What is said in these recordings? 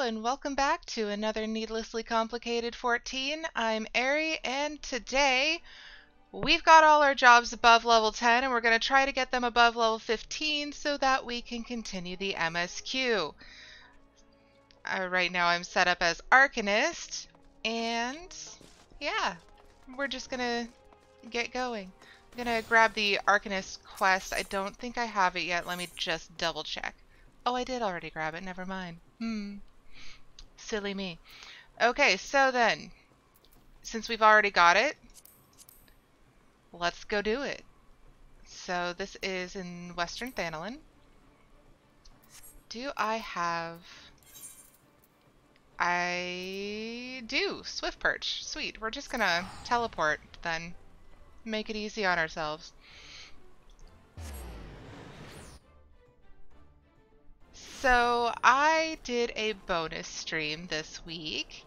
and welcome back to another Needlessly Complicated 14. I'm Ari, and today we've got all our jobs above level 10, and we're going to try to get them above level 15 so that we can continue the MSQ. Right now I'm set up as Arcanist, and yeah, we're just going to get going. I'm going to grab the Arcanist quest. I don't think I have it yet. Let me just double check. Oh, I did already grab it. Never mind. Silly me. Okay, so then, since we've already got it, let's go do it. So this is in Western Thanalan. Do I have... I do. Swift Perch. Sweet. We're just gonna teleport then. Make it easy on ourselves. So I did a bonus stream this week,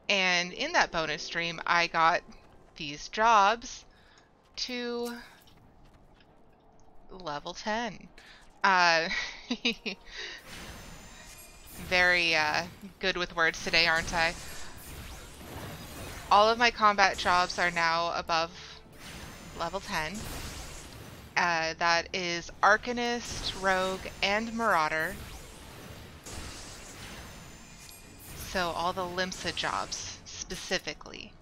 and in that bonus stream I got these jobs to level 10. Very good with words today, aren't I? All of my combat jobs are now above level 10. That is Arcanist, Rogue, and Marauder. So all the Limsa jobs, specifically.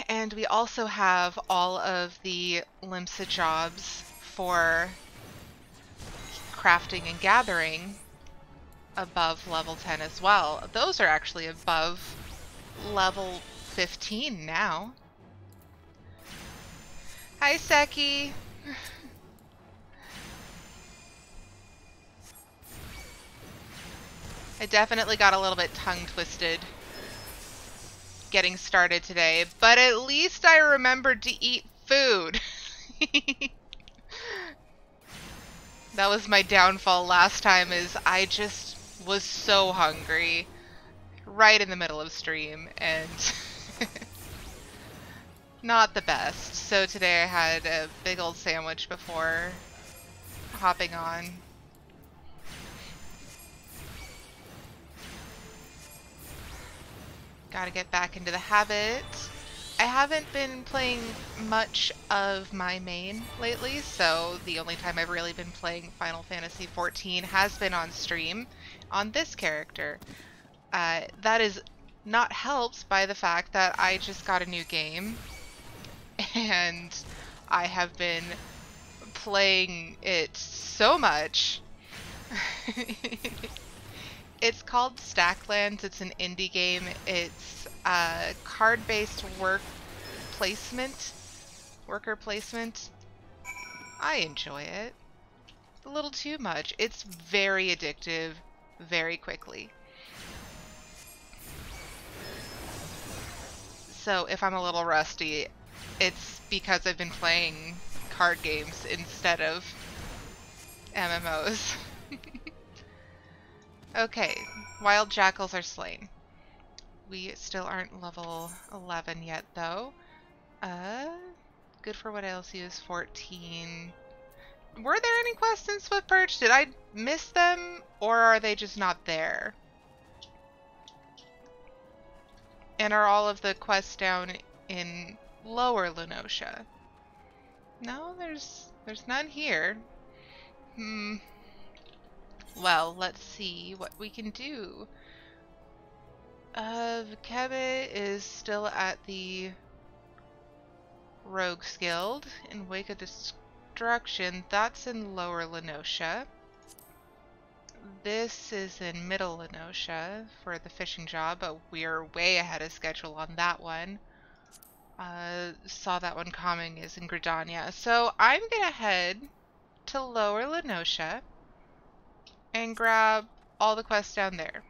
And we also have all of the Limsa jobs for crafting and gathering above level 10 as well. Those are actually above level 15 now. Hi, Seki. I definitely got a little bit tongue-twisted getting started today, but at least I remembered to eat food. That was my downfall last time, is I just was so hungry right in the middle of stream, and not the best. So today I had a big old sandwich before hopping on. Gotta get back into the habit. I haven't been playing much of my main lately, so the only time I've really been playing Final Fantasy XIV has been on stream on this character. That is not helped by the fact that I just got a new game, and I have been playing it so much. It's called Stacklands. It's an indie game. It's card-based worker placement. I enjoy it. A little too much. It's very addictive very quickly. So if I'm a little rusty, it's because I've been playing card games instead of MMOs. Okay, wild jackals are slain. We still aren't level 11 yet, though. Good for what else is 14. Were there any quests in Swift Perch? Did I miss them, or are they just not there? And are all of the quests down in Lower Lenosha? No, there's none here. Well, let's see what we can do. Vakebe is still at the Rogues Guild in Wake of Destruction. That's in Lower Lenosha. This is in Middle Lenosha for the fishing job, but we're way ahead of schedule on that one. Saw that one coming is in Gridania. So I'm gonna head to Lower Lenosha and grab all the quests down there.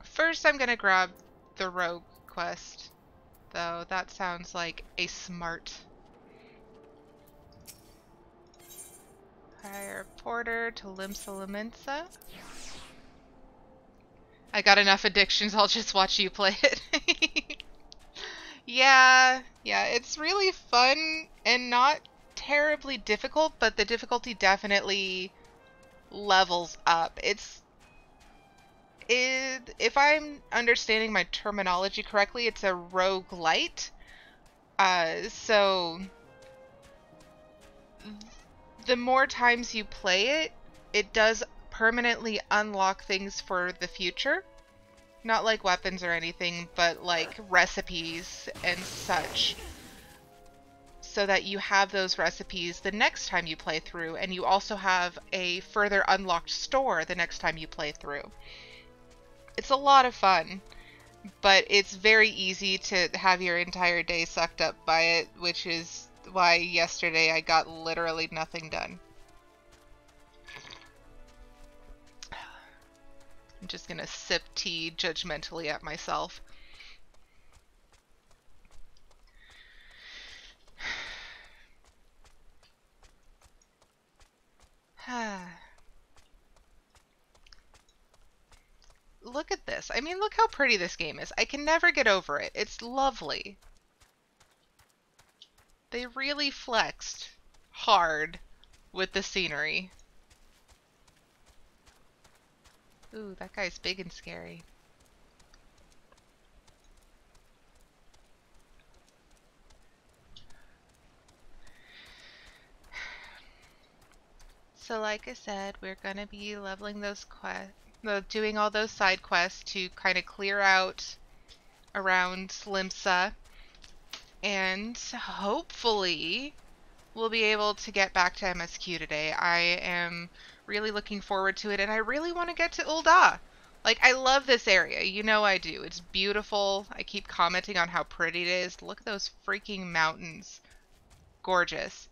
First, I'm gonna grab the Rogue quest, though. That sounds like a smart. Hire Porter to Limsa Lamensa. I got enough addictions, I'll just watch you play it. Yeah, it's really fun and not terribly difficult, but the difficulty definitely levels up. If I'm understanding my terminology correctly, it's a roguelite. So the more times you play it, it does permanently unlock things for the future. Not like weapons or anything, but like recipes and such. So that you have those recipes the next time you play through, and you also have a further unlocked store the next time you play through. It's a lot of fun, but it's very easy to have your entire day sucked up by it, which is why yesterday I got literally nothing done. I'm just gonna sip tea judgmentally at myself. Look at this. I mean, look how pretty this game is. I can never get over it. It's lovely. They really flexed hard with the scenery. Ooh, that guy's big and scary. So like I said, we're gonna be leveling those quests, doing all those side quests to kind of clear out around Limsa, and hopefully we'll be able to get back to MSQ today. I am really looking forward to it, and I really want to get to Ul'dah. Like, I love this area. You know I do. It's beautiful. I keep commenting on how pretty it is. Look at those freaking mountains. Gorgeous.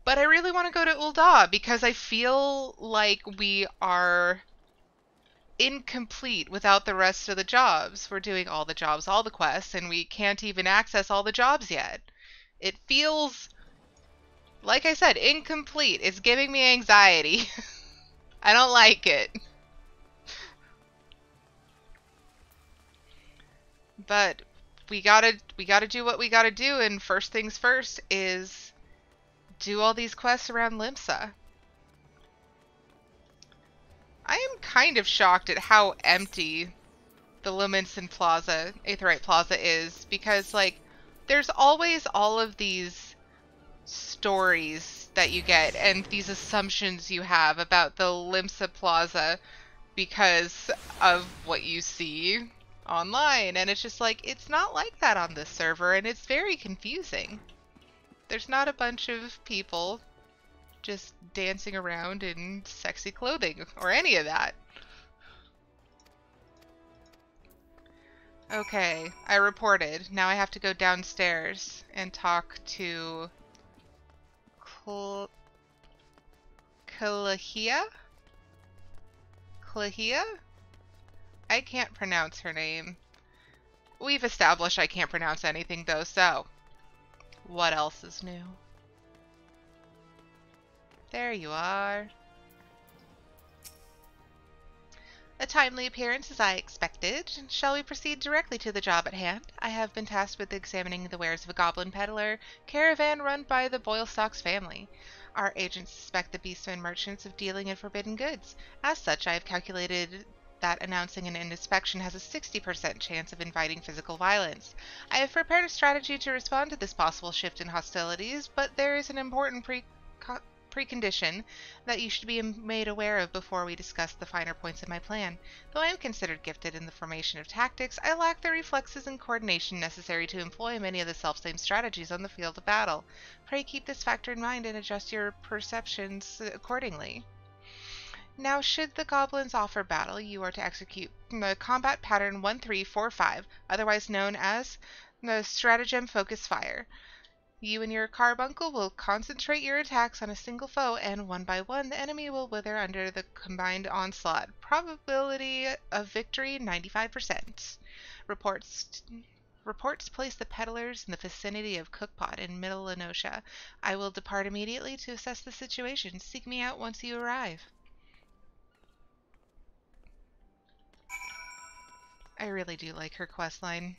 But I really want to go to Ul'dah because I feel like we are incomplete without the rest of the jobs. We're doing all the jobs, all the quests, and we can't even access all the jobs yet. It feels, like I said, incomplete. It's giving me anxiety. I don't like it. But we gotta do what we gotta do, and first things first is do all these quests around Limsa. I am kind of shocked at how empty the Lumenson Plaza, Aetheryte Plaza is, because like there's always all of these stories that you get and these assumptions you have about the Limsa Plaza because of what you see online, and it's just like it's not like that on this server, and it's very confusing. There's not a bunch of people just dancing around in sexy clothing or any of that. Okay, I reported. Now I have to go downstairs and talk to Kalahia? Kalahia? I can't pronounce her name. We've established I can't pronounce anything though, so what else is new? There you are. A timely appearance as I expected. Shall we proceed directly to the job at hand? I have been tasked with examining the wares of a goblin peddler caravan run by the Boylestocks family. Our agents suspect the beastmen merchants of dealing in forbidden goods. As such, I have calculated that announcing an inspection has a 60% chance of inviting physical violence. I have prepared a strategy to respond to this possible shift in hostilities, but there is an important precondition that you should be made aware of before we discuss the finer points of my plan. Though I am considered gifted in the formation of tactics, I lack the reflexes and coordination necessary to employ many of the selfsame strategies on the field of battle. Pray keep this factor in mind and adjust your perceptions accordingly. Now, should the goblins offer battle, you are to execute the combat pattern 1345, otherwise known as the stratagem focus fire. You and your carbuncle will concentrate your attacks on a single foe, and one by one the enemy will wither under the combined onslaught. Probability of victory 95%. Reports place the peddlers in the vicinity of Cookpot in Middle Lenosha. I will depart immediately to assess the situation. Seek me out once you arrive. I really do like her questline.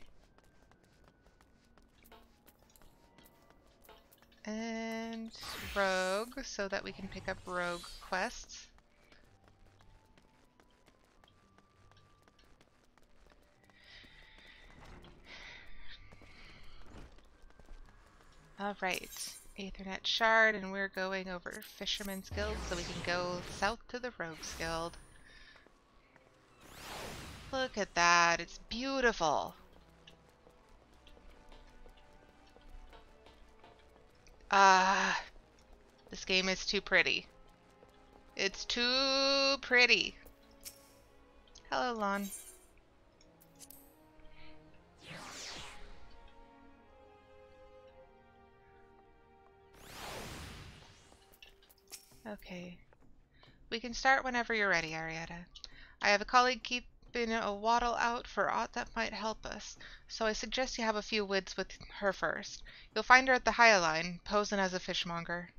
And rogue, so that we can pick up rogue quests. Alright, Aethernet Shard, and we're going over Fisherman's Guild so we can go south to the Rogue's Guild. Look at that, it's beautiful. Ah, this game is too pretty. It's too pretty. Hello, Lon. Okay. We can start whenever you're ready, Arietta. I have a colleague keeping a waddle out for aught that might help us, so I suggest you have a few words with her first. You'll find her at the High Line, posing as a fishmonger.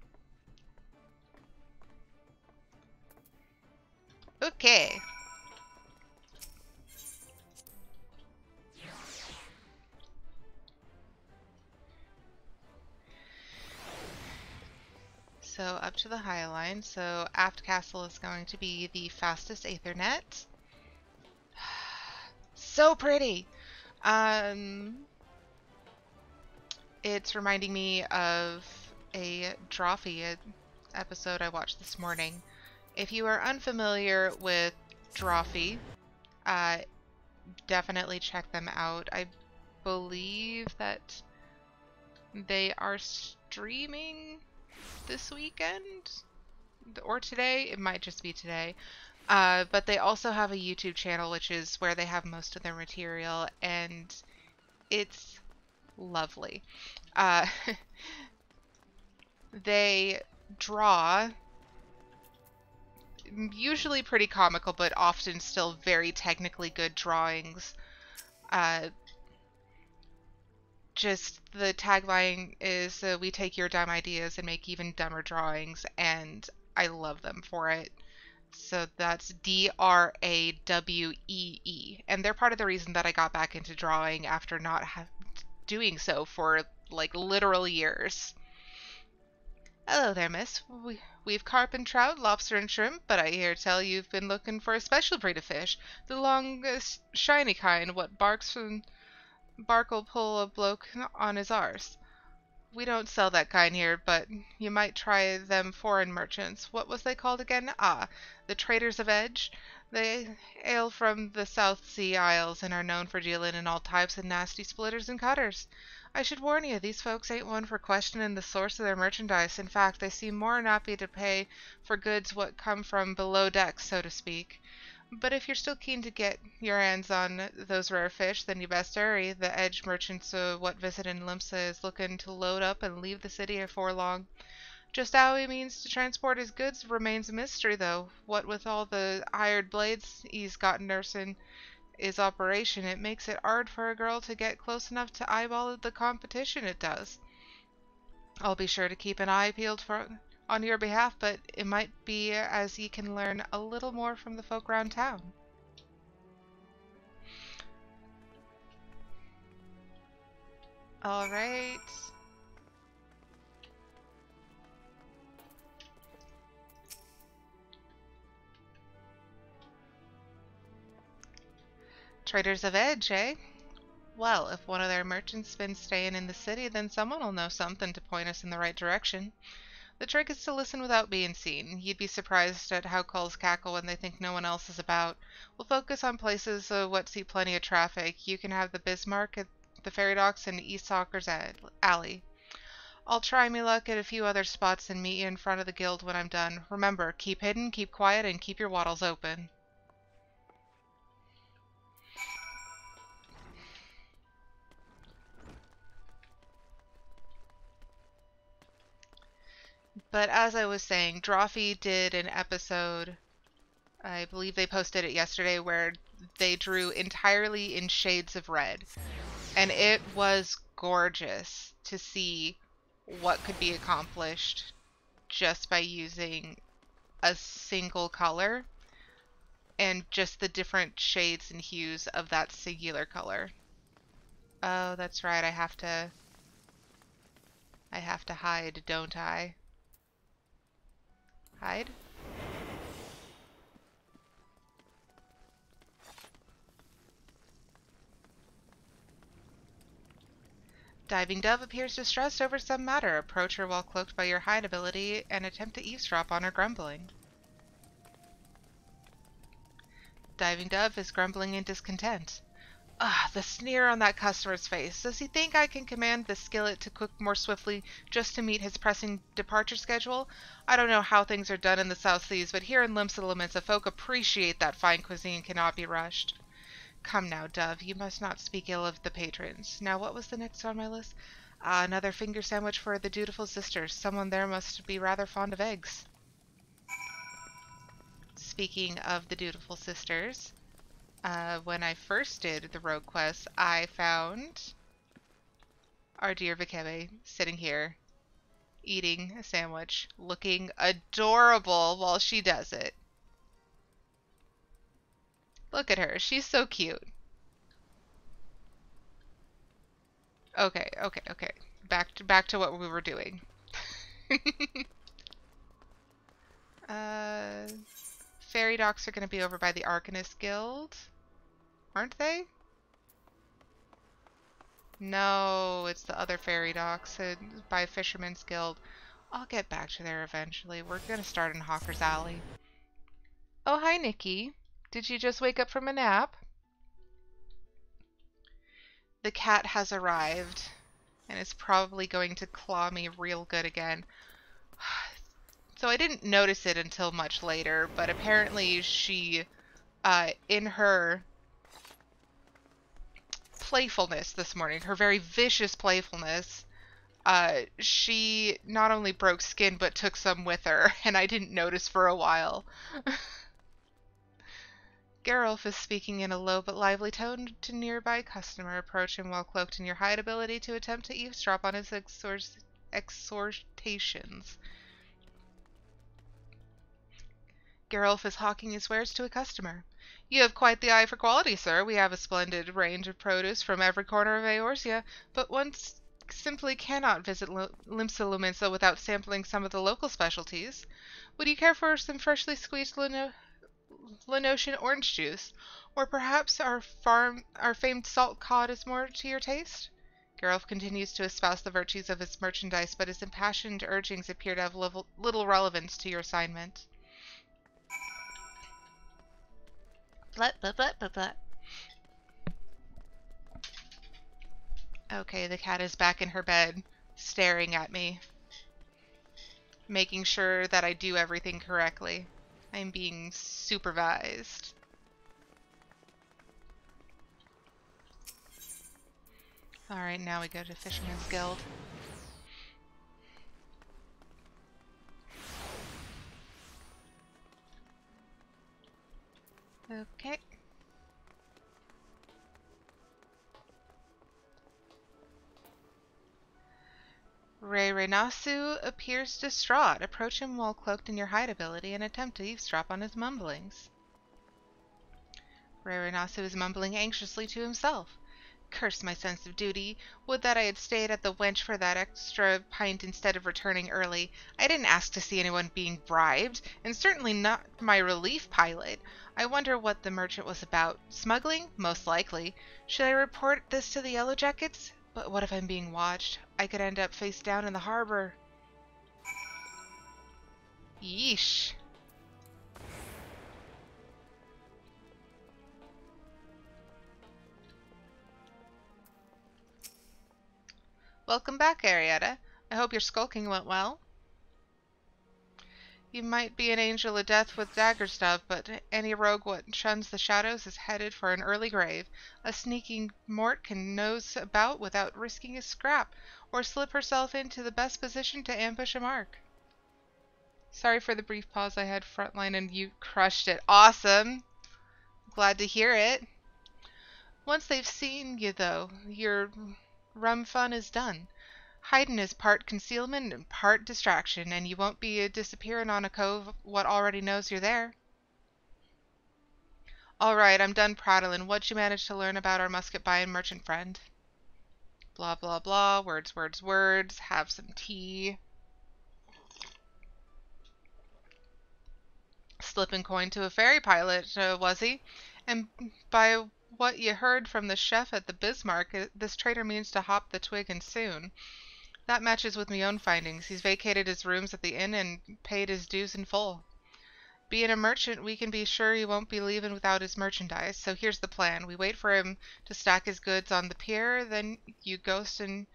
Okay. So up to the High Line. So Aft Castle is going to be the fastest Aethernet. So pretty. It's reminding me of a Drawfee episode I watched this morning. If you are unfamiliar with Drawfee, definitely check them out. I believe that they are streaming this weekend or today. It might just be today. But they also have a YouTube channel, which is where they have most of their material, and it's lovely. They draw usually pretty comical, but often still very technically good drawings. Just the tagline is, we take your dumb ideas and make even dumber drawings, and I love them for it. So that's DRAWEE, and they're part of the reason that I got back into drawing after not doing so for like literal years. Hello there, miss. We've carp and trout, lobster and shrimp, but I hear tell you've been looking for a special breed of fish, the long, shiny kind, what bark'll pull a bloke on his arse. We don't sell that kind here, but you might try them foreign merchants. What was they called again? Ah, the Traders of Edge. They hail from the South Sea Isles and are known for dealing in all types of nasty splitters and cutters. I should warn you, these folks ain't one for questioning the source of their merchandise. In fact, they seem more than happy to pay for goods what come from below decks, so to speak. But if you're still keen to get your hands on those rare fish, then you best hurry. The Edge merchants what visit in Limsa is looking to load up and leave the city afore long. Just how he means to transport his goods remains a mystery, though. What with all the hired blades he's got nursing his operation, it makes it hard for a girl to get close enough to eyeball the competition it does. I'll be sure to keep an eye peeled on your behalf, but it might be as ye can learn a little more from the folk round town. All right. Traders of Edge, eh? Well, if one of their merchants been staying in the city, then someone will know something to point us in the right direction. The trick is to listen without being seen. You'd be surprised at how culls cackle when they think no one else is about. We'll focus on places what see plenty of traffic. You can have the Bismarck at the ferry docks and East Hawker's Alley. I'll try me luck at a few other spots and meet you in front of the guild when I'm done. Remember, keep hidden, keep quiet, and keep your wattles open. But as I was saying, Drawfee did an episode, I believe they posted it yesterday, where they drew entirely in shades of red. And it was gorgeous to see what could be accomplished just by using a single color and just the different shades and hues of that singular color. Oh, that's right, I have to I have to hide, don't I? Hide? Diving Dove appears distressed over some matter. Approach her while cloaked by your hide ability and attempt to eavesdrop on her grumbling. Diving Dove is grumbling in discontent. Ah, the sneer on that customer's face. Does he think I can command the skillet to cook more swiftly just to meet his pressing departure schedule? I don't know how things are done in the South Seas, but here in Limsa Lominsa, folk appreciate that fine cuisine cannot be rushed. Come now, Dove, you must not speak ill of the patrons. Now, what was the next on my list? Another finger sandwich for the dutiful sisters. Someone there must be rather fond of eggs. Speaking of the dutiful sisters, when I first did the rogue quest, I found our dear Vikebe sitting here, eating a sandwich, looking adorable while she does it. Look at her. She's so cute. Okay. Back to what we were doing. Fairy docks are going to be over by the Arcanist Guild, aren't they? No, it's the other fairy docks by Fisherman's Guild. I'll get back to there eventually. We're going to start in Hawker's Alley. Oh, hi, Nikki. Did you just wake up from a nap? The cat has arrived and is probably going to claw me real good again. So I didn't notice it until much later, but apparently she, in her playfulness this morning, her very vicious playfulness, she not only broke skin but took some with her, and I didn't notice for a while. Geralf is speaking in a low but lively tone to nearby customer. Approach him while cloaked in your hide ability to attempt to eavesdrop on his exhortations. Geralf is hawking his wares to a customer. You have quite the eye for quality, sir. We have a splendid range of produce from every corner of Eorzea, but one simply cannot visit Limsa Lominsa without sampling some of the local specialties. Would you care for some freshly squeezed Lenosian orange juice? Or perhaps our famed salt cod is more to your taste? Geralf continues to espouse the virtues of his merchandise, but his impassioned urgings appear to have little relevance to your assignment. Blah, blah, blah, blah, blah. Okay, the cat is back in her bed, staring at me, making sure that I do everything correctly. I'm being supervised. Alright, now we go to Fisherman's Guild. Okay. Reinasu appears distraught. Approach him while cloaked in your hide ability and attempt to eavesdrop on his mumblings. Reinasu is mumbling anxiously to himself. Curse my sense of duty. Would that I had stayed at the wench for that extra pint instead of returning early. I didn't ask to see anyone being bribed, and certainly not my relief pilot. I wonder what the merchant was about. Smuggling? Most likely. Should I report this to the Yellow Jackets? But what if I'm being watched? I could end up face down in the harbor. Yeesh. Welcome back, Arietta. I hope your skulking went well. You might be an angel of death with dagger stuff, but any rogue what shuns the shadows is headed for an early grave. A sneaking mort can nose about without risking a scrap, or slip herself into the best position to ambush a mark. Sorry for the brief pause I had frontline and you crushed it. Awesome! Glad to hear it. Once they've seen you, though, your rum fun is done. Hiding is part concealment and part distraction, and you won't be disappearing on a cove what already knows you're there. All right, I'm done prattling. What'd you manage to learn about our musket buying merchant friend? Blah, blah, blah. Words, words, words. Have some tea. Slipping coin to a ferry pilot, was he? And by what you heard from the chef at the Bismarck, this trader means to hop the twig and soon. That matches with me own findings. He's vacated his rooms at the inn and paid his dues in full. Being a merchant, we can be sure he won't be leaving without his merchandise. So here's the plan. We wait for him to stack his goods on the pier, then you ghost in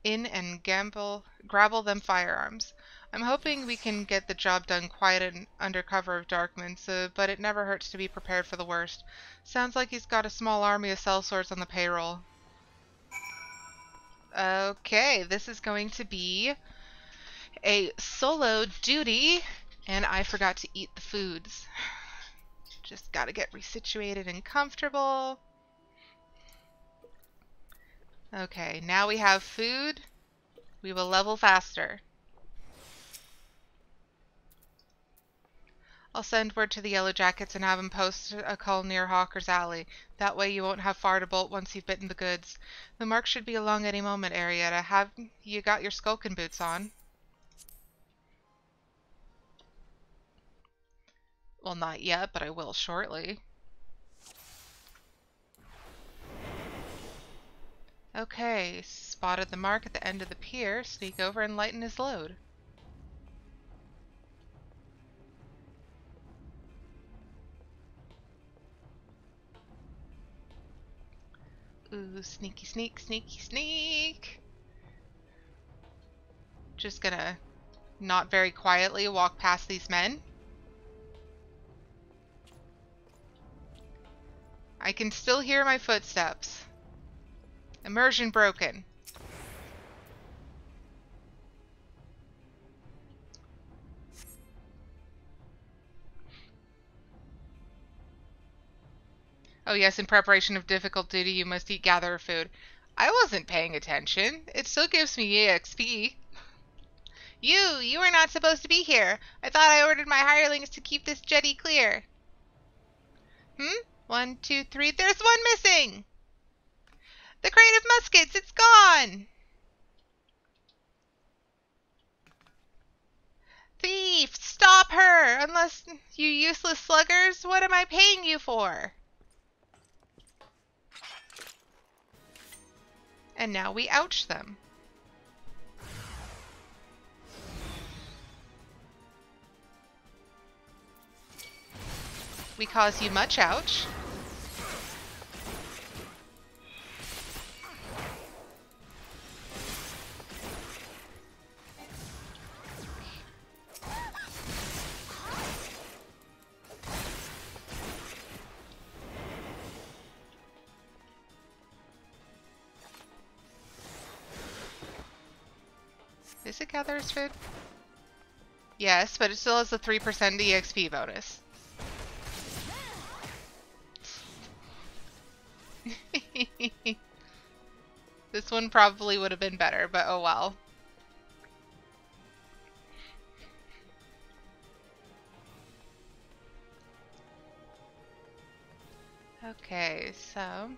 and grabble them firearms. I'm hoping we can get the job done quiet and under cover of darkness, but it never hurts to be prepared for the worst. Sounds like he's got a small army of sellswords on the payroll. Okay, this is going to be a solo duty, and I forgot to eat the foods. Just gotta get resituated and comfortable. Okay, now we have food. We will level faster. I'll send word to the Yellow Jackets and have them post a call near Hawker's Alley. That way you won't have far to bolt once you've bitten the goods. The mark should be along any moment, Arietta. Have you got your skulking boots on? Well, not yet, but I will shortly. Okay, spotted the mark at the end of the pier. Sneak over and lighten his load. Ooh, sneaky sneak, sneaky sneak. Just gonna not very quietly walk past these men. I can still hear my footsteps. Immersion broken. Oh yes, in preparation of difficult duty, you must eat gather food. I wasn't paying attention. It still gives me EXP. You are not supposed to be here. I thought I ordered my hirelings to keep this jetty clear. 1, 2, 3. There's one missing! The crate of muskets, it's gone! Thief, stop her! Unless, you useless sluggers, what am I paying you for? And now we ouch them. We cause you much ouch. Is it gatherer's food? Yes, but it still has a 3% EXP bonus. This one probably would have been better, but oh well. Okay, so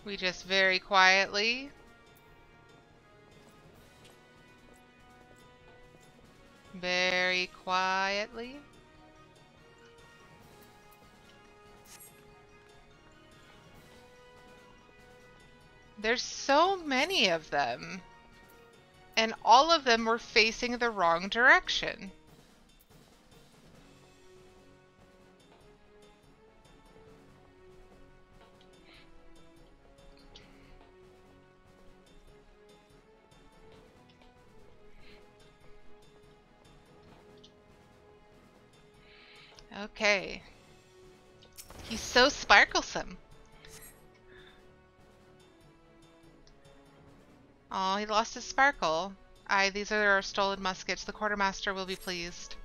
we just very quietly There's so many of them, and all of them were facing the wrong direction. Okay. He's so sparklesome. Oh, he lost his sparkle. Aye, these are our stolen muskets. The quartermaster will be pleased.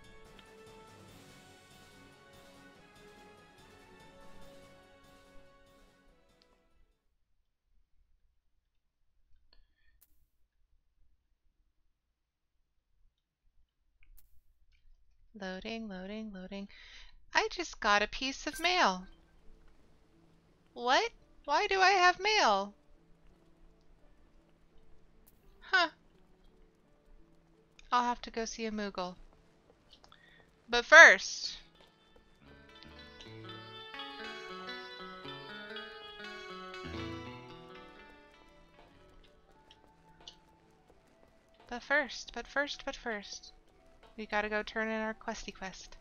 Loading, loading, loading. I just got a piece of mail. What? Why do I have mail? I'll have to go see a Moogle. But first... But first, we gotta go turn in our questy quest.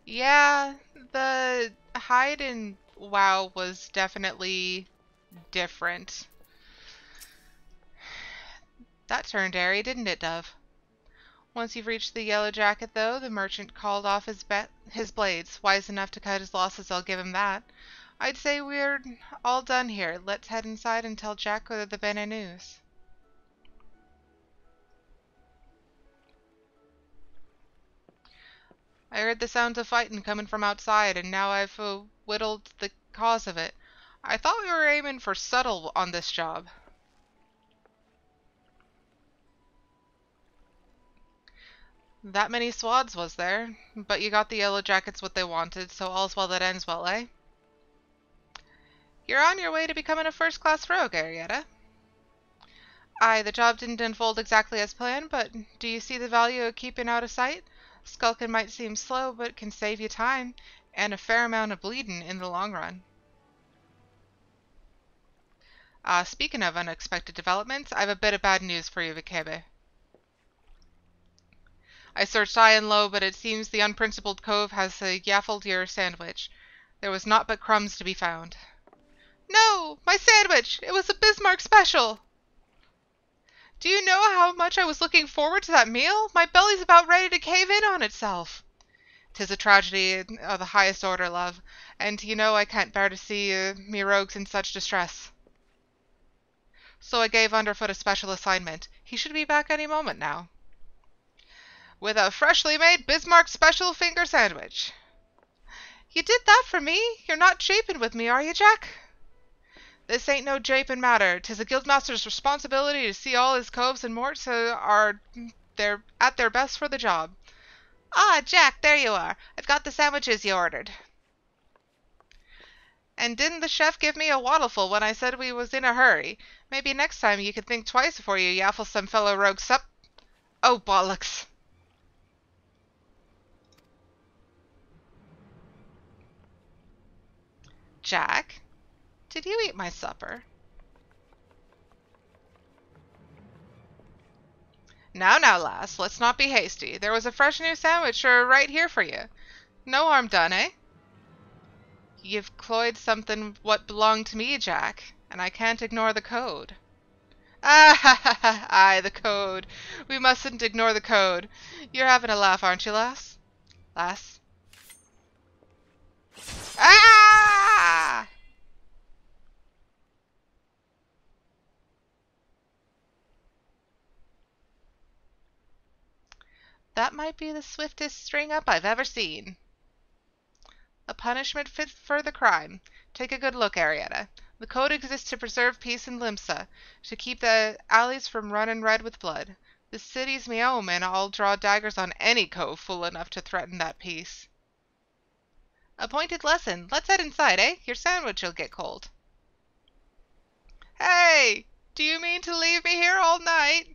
Yeah, the hide in WoW was definitely different. That turned airy, didn't it, Dove? Once you've reached the Yellow Jacket, though, the merchant called off his blades. Wise enough to cut his losses, I'll give him that. I'd say we're all done here. Let's head inside and tell Jack what the been news. I heard the sounds of fighting coming from outside, and now I've whittled the cause of it. I thought we were aiming for subtle on this job. That many swads was there, but you got the Yellow Jackets what they wanted, so all's well that ends well, eh? You're on your way to becoming a first-class rogue, Arietta. Aye, the job didn't unfold exactly as planned, but do you see the value of keeping out of sight? Skulking might seem slow, but it can save you time, and a fair amount of bleeding in the long run. Speaking of unexpected developments, I have a bit of bad news for you, Vikebe. I searched high and low, but it seems the unprincipled cove has a Yaffeldeer sandwich. There was naught but crumbs to be found. No! My sandwich! It was a Bismarck special! Do you know how much I was looking forward to that meal? My belly's about ready to cave in on itself. 'Tis a tragedy of the highest order, love, and you know I can't bear to see me rogues in such distress. So I gave Underfoot a special assignment. He should be back any moment now. With a freshly made Bismarck special finger sandwich. You did that for me? You're not japing with me, are you, Jack? This ain't no japing matter. 'Tis a guildmaster's responsibility to see all his coves and morts are at their best for the job. Ah, Jack, there you are. I've got the sandwiches you ordered. And didn't the chef give me a waddleful when I said we was in a hurry? Maybe next time you could think twice before you yaffle some fellow rogue sup... Oh, bollocks. Jack, did you eat my supper? Now, lass, let's not be hasty. There was a fresh new sandwich right here for you. No harm done, eh? You've cloyed something what belonged to me, Jack, and I can't ignore the code. Ah, ha, ha, ha, aye, the code. We mustn't ignore the code. You're having a laugh, aren't you, lass? Lass? Ah! That might be the swiftest string up I've ever seen. A punishment fit for the crime. Take a good look, Arietta. The code exists to preserve peace in Limsa, to keep the alleys from running red with blood. The city's me home, and I'll draw daggers on any cove fool enough to threaten that peace. Appointed lesson. Let's head inside, eh? Your sandwich'll get cold. Hey! Do you mean to leave me here all night?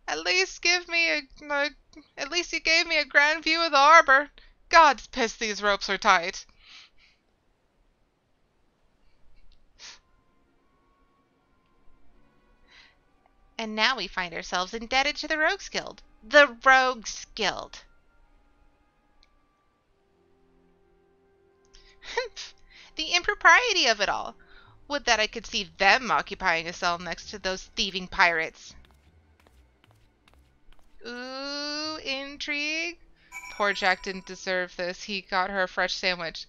At least you gave me a grand view of the harbor. God's piss, these ropes are tight. And now we find ourselves indebted to the Rogues Guild. The Rogues Guild. The impropriety of it all. Would that I could see them occupying a cell next to those thieving pirates. Ooh, intrigue. Poor Jack didn't deserve this. He got her a fresh sandwich.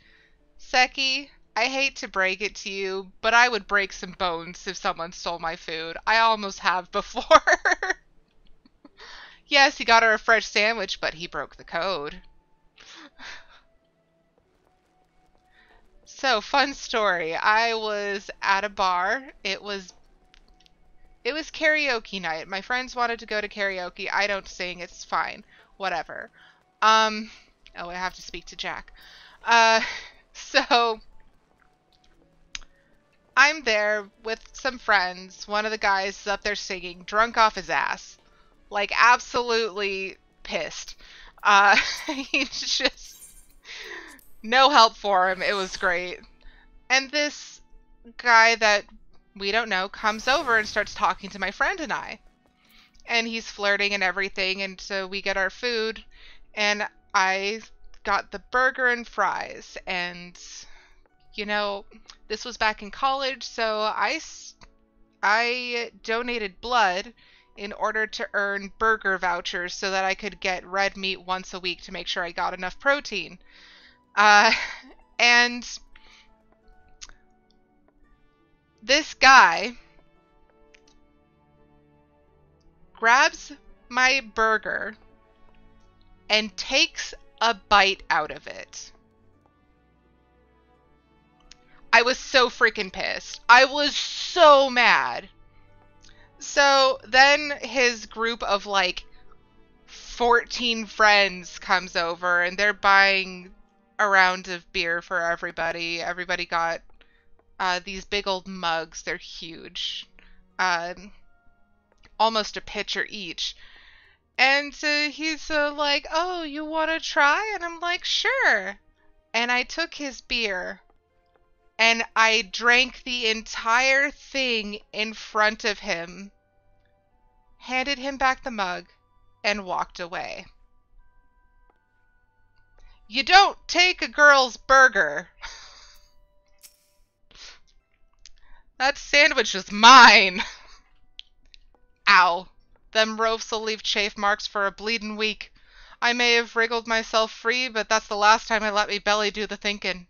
Seki, I hate to break it to you, but I would break some bones if someone stole my food. I almost have before. Yes, he got her a fresh sandwich, but he broke the code. So, fun story. I was at a bar. It was karaoke night. My friends wanted to go to karaoke. I don't sing. It's fine. Whatever. Oh, I have to speak to Jack. So I'm there with some friends. One of the guys is up there singing, drunk off his ass. Like, absolutely pissed. He's just no help for him. It was great. And this guy that we don't know comes over and starts talking to my friend and I. And he's flirting and everything. And so we get our food. And I got the burger and fries. And, you know, this was back in college. So I donated blood in order to earn burger vouchers so that I could get red meat once a week to make sure I got enough protein. And this guy grabs my burger and takes a bite out of it. I was so freaking pissed. I was so mad. So then his group of like 14 friends comes over and they're buying a round of beer for everybody. Everybody got these big old mugs. They're huge. Almost a pitcher each. And he's like, oh, you want to try? And I'm like, sure. And I took his beer and I drank the entire thing in front of him, handed him back the mug, and walked away. You don't take a girl's burger. That sandwich is mine. Ow. Them roofs'll leave chafe marks for a bleedin' week. I may have wriggled myself free, but that's the last time I let me belly do the thinkin'.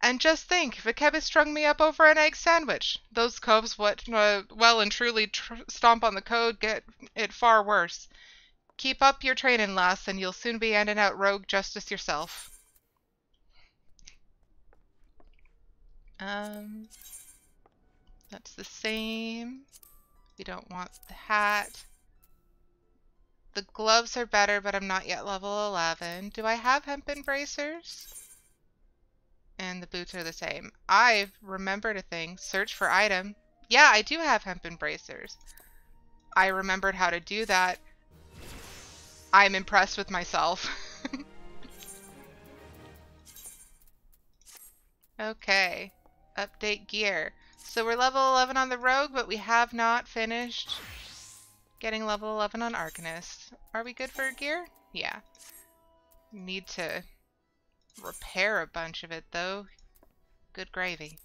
And just think, if a keb had strung me up over an egg sandwich, those cobs what well and truly stomp on the code get it far worse. Keep up your trainin', lass, and you'll soon be handing out rogue justice yourself. That's the same. We don't want the hat. The gloves are better, but I'm not yet level 11. Do I have hempen bracers? And the boots are the same. I've remembered a thing. Search for item. Yeah, I do have hempen bracers. I remembered how to do that. I'm impressed with myself. Okay. Update gear. So we're level 11 on the Rogue, but we have not finished getting level 11 on Arcanist. Are we good for gear? Yeah. Need to repair a bunch of it, though. Good gravy.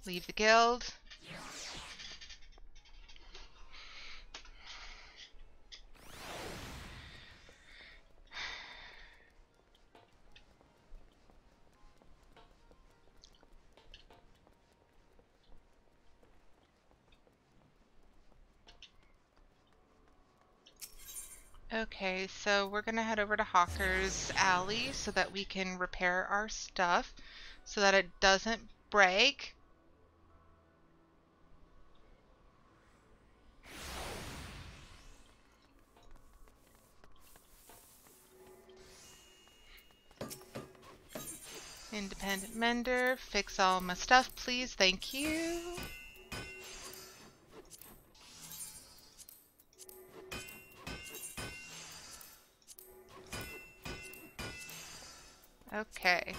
Leave the guild. Okay, so we're gonna head over to Hawker's Alley so that we can repair our stuff so that it doesn't break. Independent mender, fix all my stuff, please. Thank you. Okay.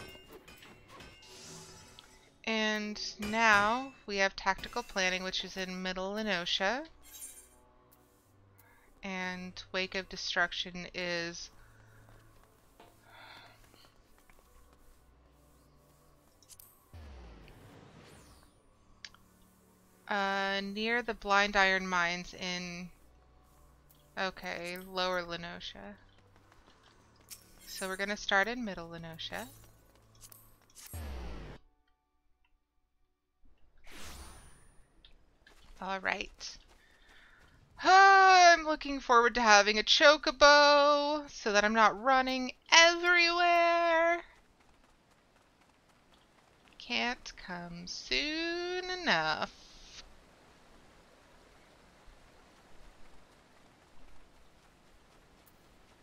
And now we have tactical planning, which is in Middle Lenosha. And Wake of Destruction is near the Blind Iron Mines in, okay, Lower Lenosha. So we're going to start in Middle Lenosha. Alright. I'm looking forward to having a chocobo so that I'm not running everywhere. Can't come soon enough.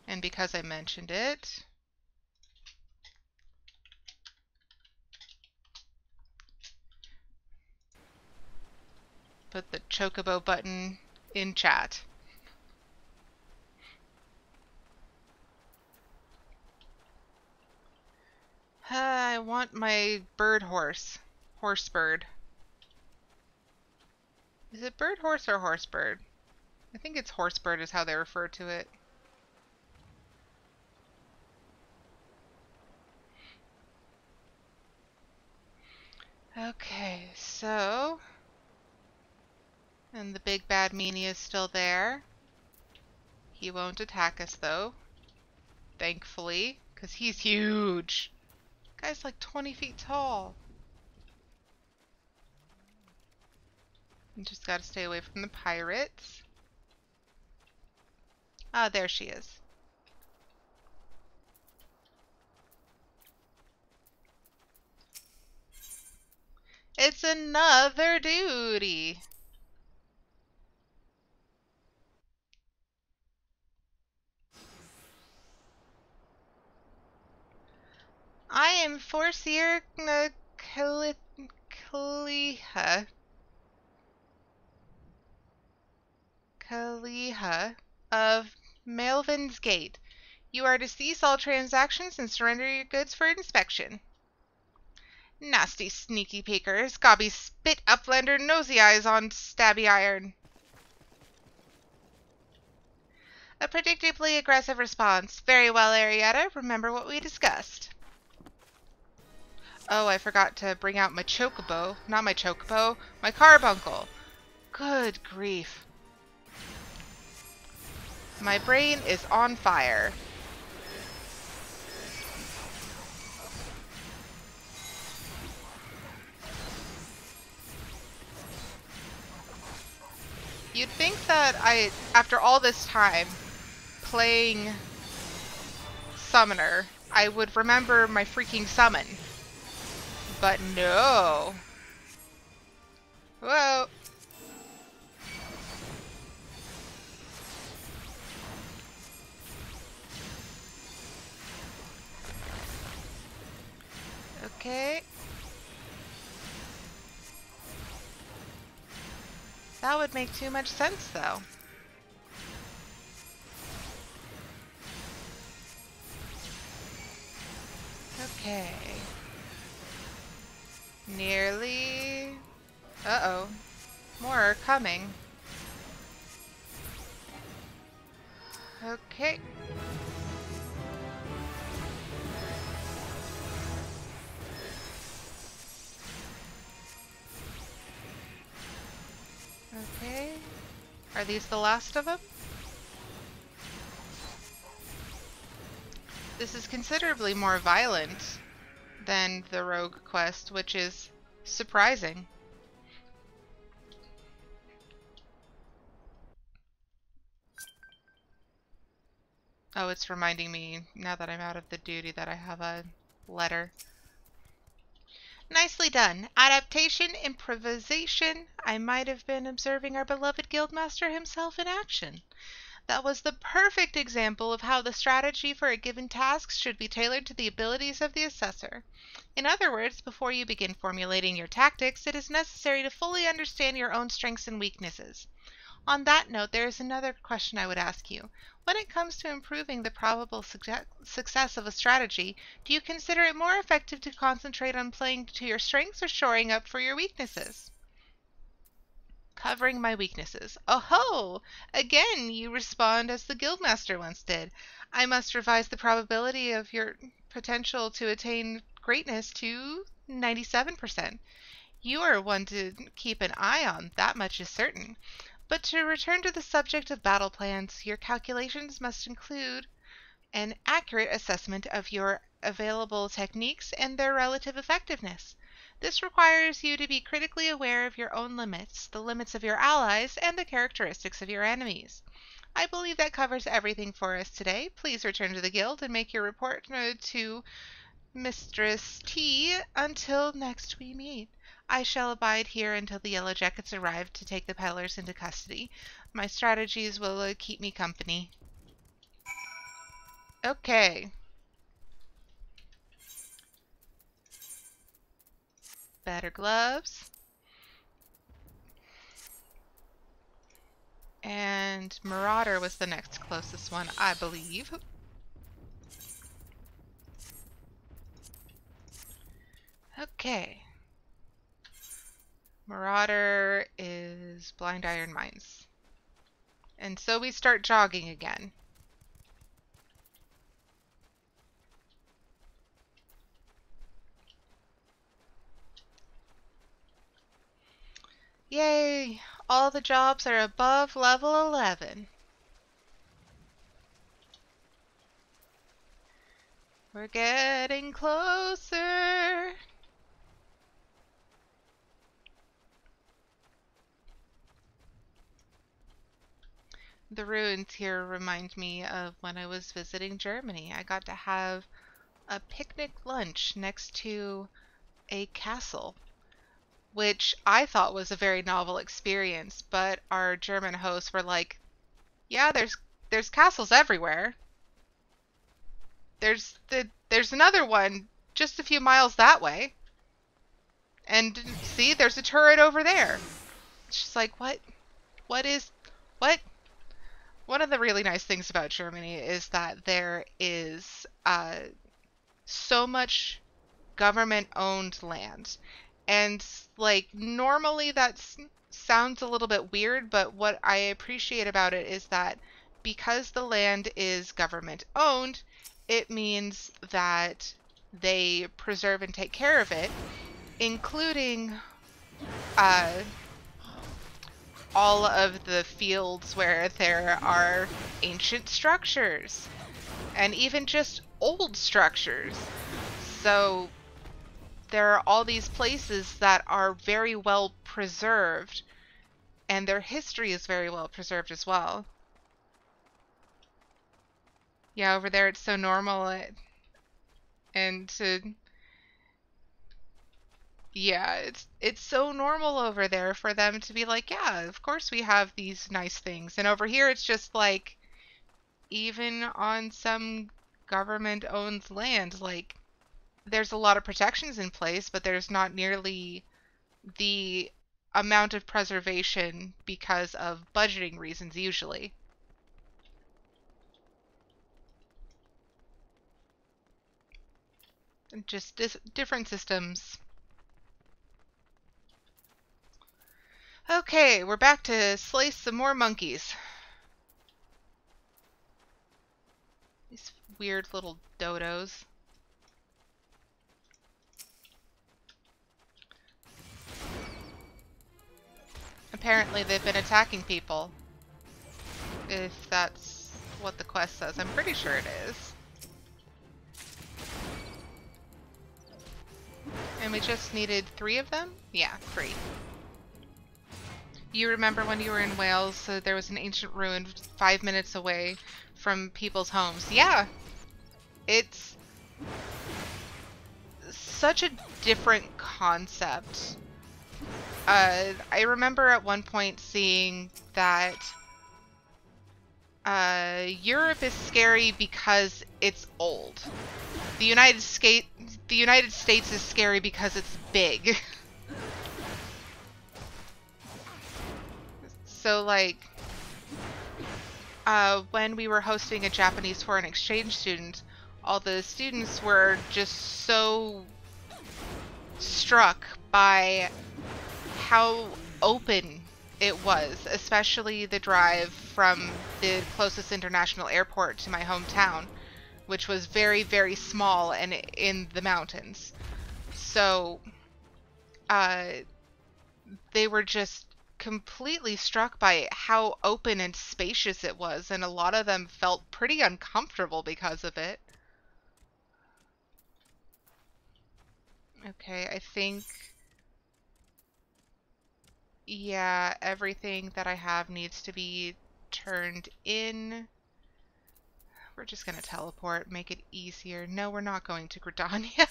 And because I mentioned it, put the Chocobo button in chat. I want my bird horse. Horse bird. Is it bird horse or horse bird? I think it's horse bird is how they refer to it. Okay, so... And the big bad meanie is still there. He won't attack us though. Thankfully, because he's huge. Guy's like 20 feet tall. You just gotta stay away from the pirates. Ah, there she is. It's another duty. I am Forcier Kaliha of Melvin's Gate. You are to cease all transactions and surrender your goods for inspection. Nasty sneaky peekers. Gobby spit Uplander nosy eyes on stabby iron. A predictably aggressive response. Very well, Arietta. Remember what we discussed. Oh, I forgot to bring out my Chocobo. Not my Chocobo. My Carbuncle. Good grief. My brain is on fire. You'd think that after all this time playing Summoner, I would remember my freaking summon. But no. Whoa. Okay. That would make too much sense, though. Okay. Nearly... Uh-oh. More are coming. Okay. Okay. Are these the last of them? This is considerably more violent than the Rogue quest, which is surprising. Oh, it's reminding me, now that I'm out of the duty, that I have a letter. Nicely done. Adaptation, improvisation. I might have been observing our beloved guildmaster himself in action. That was the perfect example of how the strategy for a given task should be tailored to the abilities of the assessor. In other words, before you begin formulating your tactics, it is necessary to fully understand your own strengths and weaknesses. On that note, there is another question I would ask you. When it comes to improving the probable success of a strategy, do you consider it more effective to concentrate on playing to your strengths or shoring up for your weaknesses? Covering my weaknesses. Oh ho! Again, you respond as the guildmaster once did. I must revise the probability of your potential to attain greatness to 97%. You are one to keep an eye on, that much is certain. But to return to the subject of battle plans, your calculations must include an accurate assessment of your available techniques and their relative effectiveness. This requires you to be critically aware of your own limits, the limits of your allies, and the characteristics of your enemies. I believe that covers everything for us today. Please return to the guild and make your report to Mistress T until next we meet. I shall abide here until the Yellow Jackets arrive to take the peddlers into custody. My strategies will keep me company. Okay. Better gloves. And Marauder was the next closest one, I believe. Okay. Marauder is Blind Iron Mines. And so we start jogging again. Yay! All the jobs are above level 11. We're getting closer. The ruins here remind me of when I was visiting Germany. I got to have a picnic lunch next to a castle, which I thought was a very novel experience, but our German hosts were like, "Yeah, there's castles everywhere. There's another one just a few miles that way. And see, there's a turret over there." She's like, "What? What is what?" One of the really nice things about Germany is that there is so much government-owned land. And like normally that sounds a little bit weird, but what I appreciate about it is that because the land is government-owned, it means that they preserve and take care of it, including all of the fields where there are ancient structures and even just old structures. So there are all these places that are very well preserved, and their history is very well preserved as well. Yeah, over there it's so normal, and yeah, it's so normal over there for them to be like, yeah, of course we have these nice things. And over here it's just like, even on some government-owned land, like there's a lot of protections in place, but there's not nearly the amount of preservation because of budgeting reasons usually. Just different systems. Okay, we're back to slice some more monkeys. These weird little dodos. Apparently they've been attacking people. If that's what the quest says. I'm pretty sure it is. And we just needed 3 of them? Yeah, 3. You remember when you were in Wales, so there was an ancient ruin 5 minutes away from people's homes. Yeah! It's such a different concept. I remember at one point seeing that Europe is scary because it's old. The United States is scary because it's big. So like when we were hosting a Japanese foreign exchange student, all the students were just so struck by how open it was, especially the drive from the closest international airport to my hometown, which was very, very small and in the mountains. So they were just completely struck by how open and spacious it was, and a lot of them felt pretty uncomfortable because of it. Okay, I think, yeah, everything that I have needs to be turned in. We're just gonna teleport, make it easier. No, we're not going to Gridania.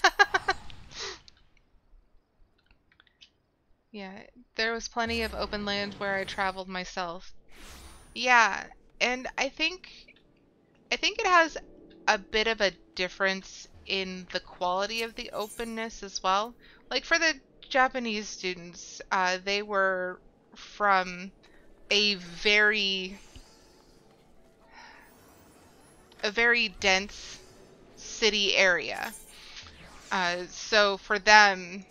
Yeah, there was plenty of open land where I traveled myself. Yeah, and I think it has a bit of a difference in the quality of the openness as well. Like for the Japanese students, they were from a very dense city area. So for them,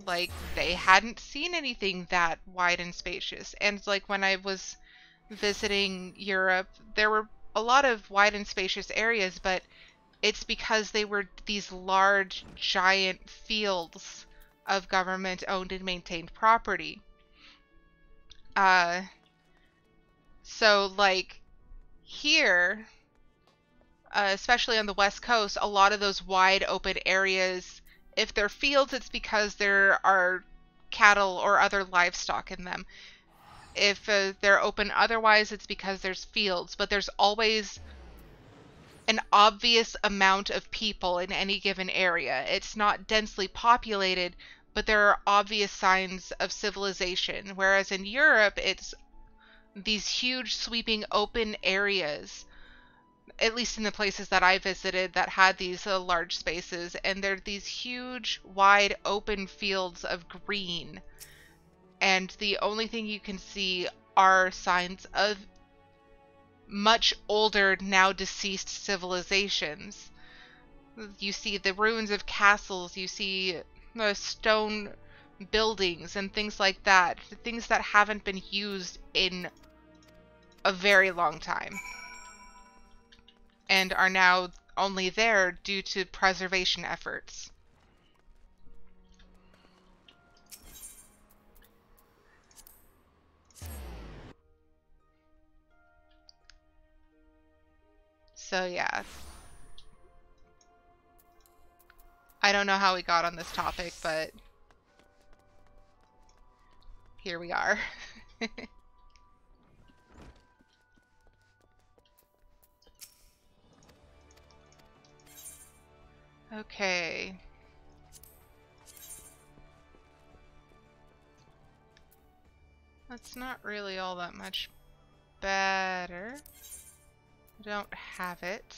like, they hadn't seen anything that wide and spacious. And like when I was visiting Europe, there were a lot of wide and spacious areas, but it's because they were these large, giant fields of government owned and maintained property. Uh, so like here, especially on the West Coast, a lot of those wide open areas, if they're fields, it's because there are cattle or other livestock in them. If they're open otherwise, it's because there's fields, but there's always an obvious amount of people in any given area. It's not densely populated, but there are obvious signs of civilization. Whereas in Europe, it's these huge sweeping open areas, at least in the places that I visited that had these large spaces, and they're these huge, wide open fields of green. And the only thing you can see are signs of much older, now deceased civilizations. You see the ruins of castles, you see stone buildings and things like that. Things that haven't been used in a very long time and are now only there due to preservation efforts. So yeah. I don't know how we got on this topic, but here we are. Okay. That's not really all that much better. We don't have it.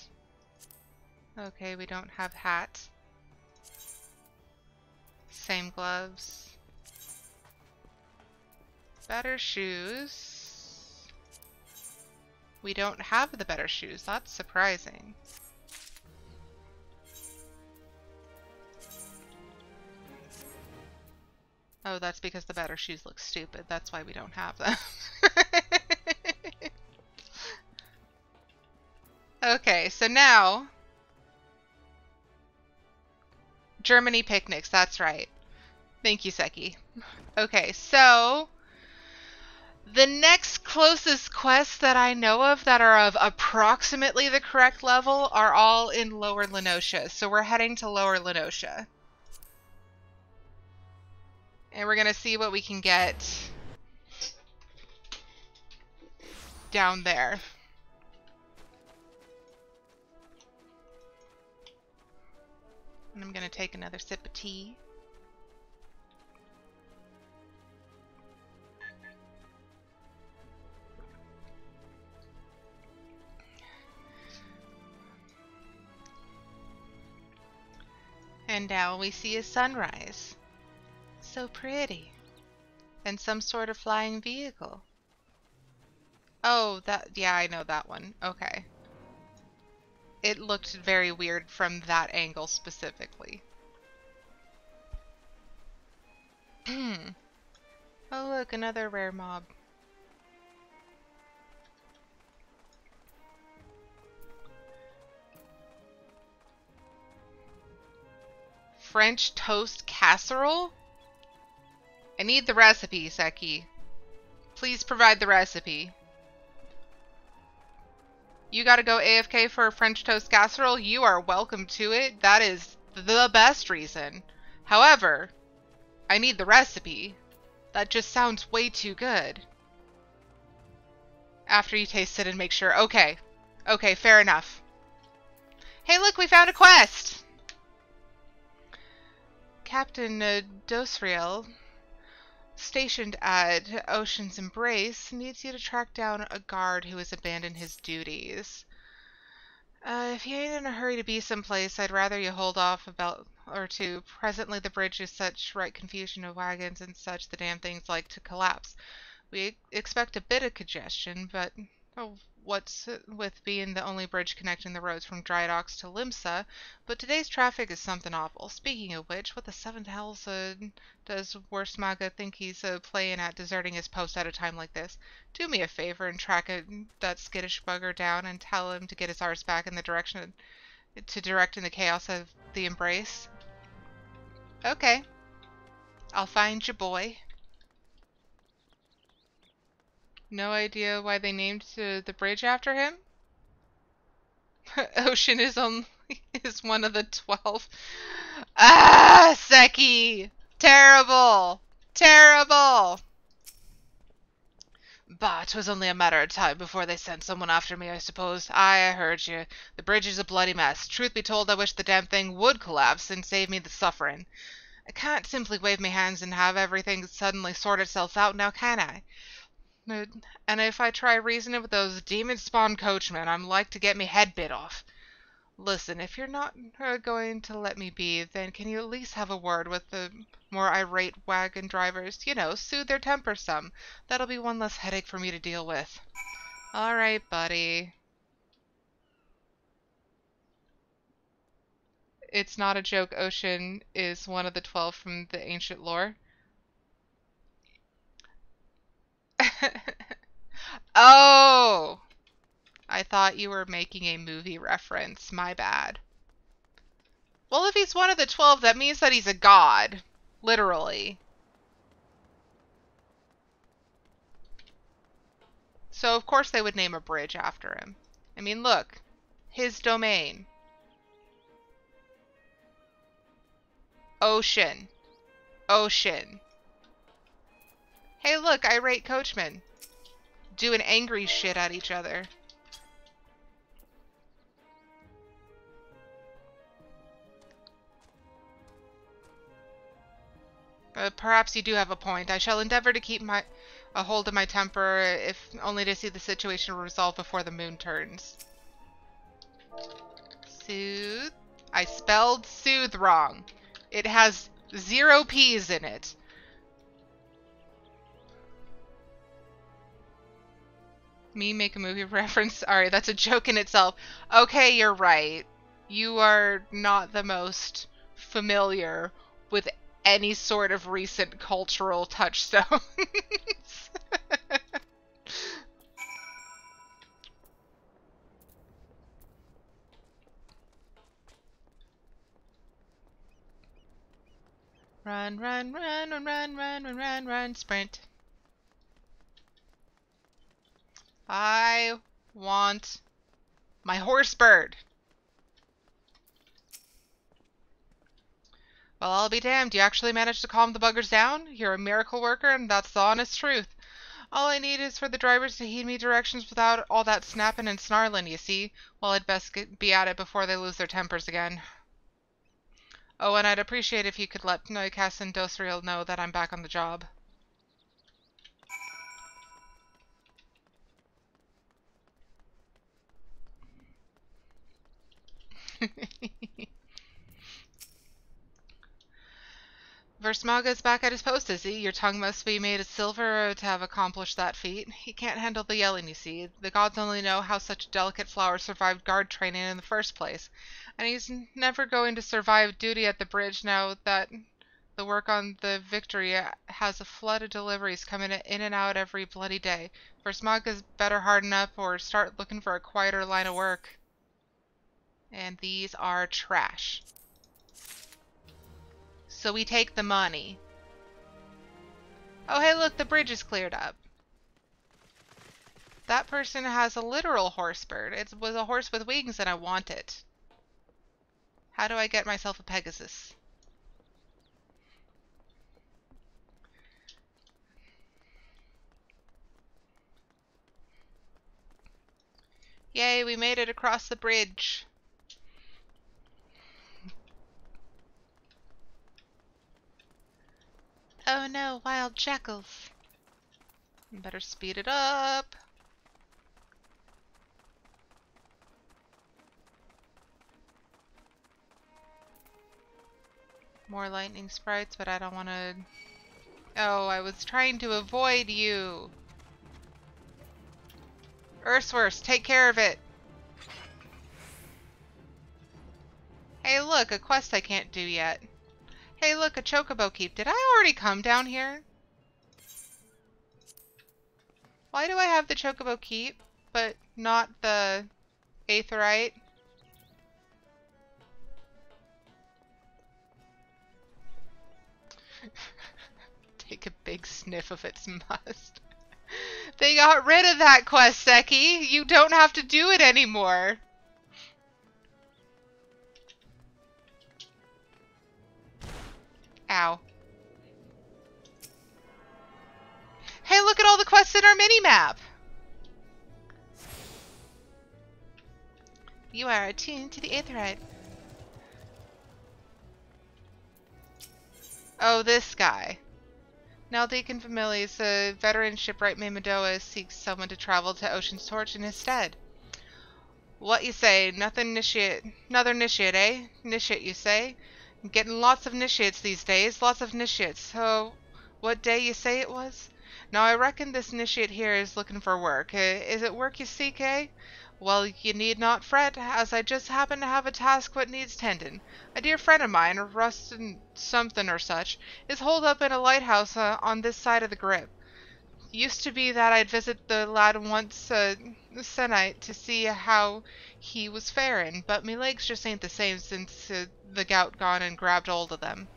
Okay, we don't have hat. Same gloves. Better shoes. We don't have the better shoes. That's surprising. Oh, that's because the better shoes look stupid. That's why we don't have them. Okay, so now... Germany picnics, that's right. Thank you, Seki. Okay, so... The next closest quests that I know of that are of approximately the correct level are all in Lower Lenosha. So we're heading to Lower Lenosha. And we're going to see what we can get down there. And I'm going to take another sip of tea. And now we see a sunrise. So pretty. And some sort of flying vehicle. Oh, yeah, I know that one. Okay. It looked very weird from that angle specifically. Oh, look, another rare mob. French toast casserole? I need the recipe, Seki. Please provide the recipe. You gotta go AFK for a French toast casserole? You are welcome to it. That is the best reason. However, I need the recipe. That just sounds way too good. After you taste it and make sure. Okay. Okay, fair enough. Hey, look, we found a quest! Captain Dosriel, stationed at Ocean's Embrace, needs you to track down a guard who has abandoned his duties. If you ain't in a hurry to be someplace, I'd rather you hold off about or two. Presently the bridge is such right confusion of wagons and such, the damn thing's like to collapse. We expect a bit of congestion, but oh, what's with being the only bridge connecting the roads from Drydocks to Limsa? But today's traffic is something awful. Speaking of which, what the seventh hells does Worstmaga think he's playing at, deserting his post at a time like this? Do me a favor and track that skittish bugger down and tell him to get his arse back in the direction to direct in the chaos of the embrace. Okay, I'll find you, boy. No idea why they named the bridge after him? Ocean is one of the 12. Ah, Seki! Terrible! Terrible! But 'twas only a matter of time before they sent someone after me, I suppose. Aye, I heard you. The bridge is a bloody mess. Truth be told, I wish the damn thing would collapse and save me the suffering. I can't simply wave my hands and have everything suddenly sort itself out now, can I? And if I try reasoning with those demon-spawned coachmen, I'm like to get me head bit off. Listen, if you're not going to let me be, then can you at least have a word with the more irate wagon drivers? You know, soothe their temper some. That'll be one less headache for me to deal with. All right, buddy. It's not a joke. Ocean is one of the 12 from the ancient lore. Oh! I thought you were making a movie reference. My bad. Well, if he's one of the 12, that means that he's a god. Literally. So, of course, they would name a bridge after him. I mean, look. His domain. Ocean. Ocean. Hey, look, irate coachmen. Doing angry shit at each other. Perhaps you do have a point. I shall endeavor to keep a hold of my temper, if only to see the situation resolved before the moon turns. Soothe. I spelled soothe wrong. It has 0 P's in it. Me make a movie reference? Alright, that's a joke in itself. Okay, you're right. You are not the most familiar with any sort of recent cultural touchstones. Run, run, run, run, run, run, run, run, run, sprint. I want my horse bird. Well, I'll be damned. You actually managed to calm the buggers down? You're a miracle worker, and that's the honest truth. All I need is for the drivers to heed me directions without all that snapping and snarling, you see. Well, I'd best be at it before they lose their tempers again. Oh, and I'd appreciate if you could let Neukass and Dosriel know that I'm back on the job. Versmaga is back at his post, is he? Your tongue must be made of silver to have accomplished that feat. He can't handle the yelling, you see. The gods only know how such a delicate flower survived guard training in the first place. And he's never going to survive duty at the bridge now that the work on the Victory has a flood of deliveries coming in and out every bloody day. Versmaga's better harden up or start looking for a quieter line of work. And these are trash. So we take the money. Oh, hey, look, the bridge is cleared up. That person has a literal horse bird. It was a horse with wings and I want it. How do I get myself a Pegasus? Yay, we made it across the bridge. Oh no, wild jackals. Better speed it up. More lightning sprites, but I don't want to Oh, I was trying to avoid you. Ursworth, take care of it. Hey, look, a quest I can't do yet. Hey, look, a chocobo keep. Did I already come down here? Why do I have the chocobo keep, but not the aetheryte? Take a big sniff of its must. They got rid of that quest, Seki. You don't have to do it anymore. Ow. Hey, look at all the quests in our mini-map. You are attuned to the aetheryte. Oh, this guy. Now Deacon Families, a veteran shipwright named Madoa, seeks someone to travel to Ocean's Torch in his stead. What you say? Nothing initiate. Another initiate, eh? Initiate, you say? I'm getting lots of initiates these days. Lots of initiates. So, what day you say it was? Now, I reckon this initiate here is looking for work. Is it work you seek, eh? Well, you need not fret, as I just happen to have a task what needs tendin'. A dear friend of mine, Rustin something or such, is holed up in a lighthouse on this side of the Grip. Used to be that I'd visit the lad once a se'night to see how he was faring, but me legs just ain't the same since the gout gone and grabbed hold of them.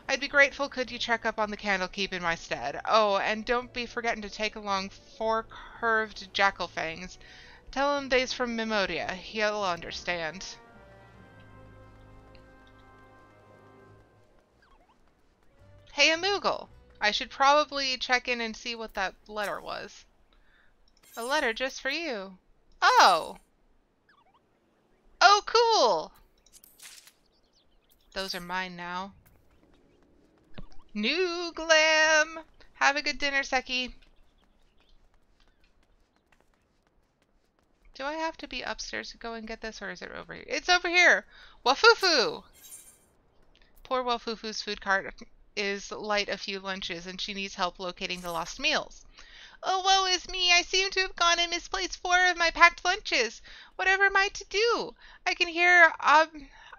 I'd be grateful could you check up on the Candlekeep in my stead. Oh, and don't be forgetting to take along 4 curved jackal fangs. Tell him they's from Mimodia. He'll understand. Hey, Amoogle! I should probably check in and see what that letter was. A letter just for you. Oh! Oh, cool! Those are mine now. New glam! Have a good dinner, Seki. Do I have to be upstairs to go and get this, or is it over here? It's over here! Wafufu! Poor Wafufu's food cart is light a few lunches, and she needs help locating the lost meals. Oh, woe is me! I seem to have gone and misplaced 4 of my packed lunches. Whatever am I to do? I can hear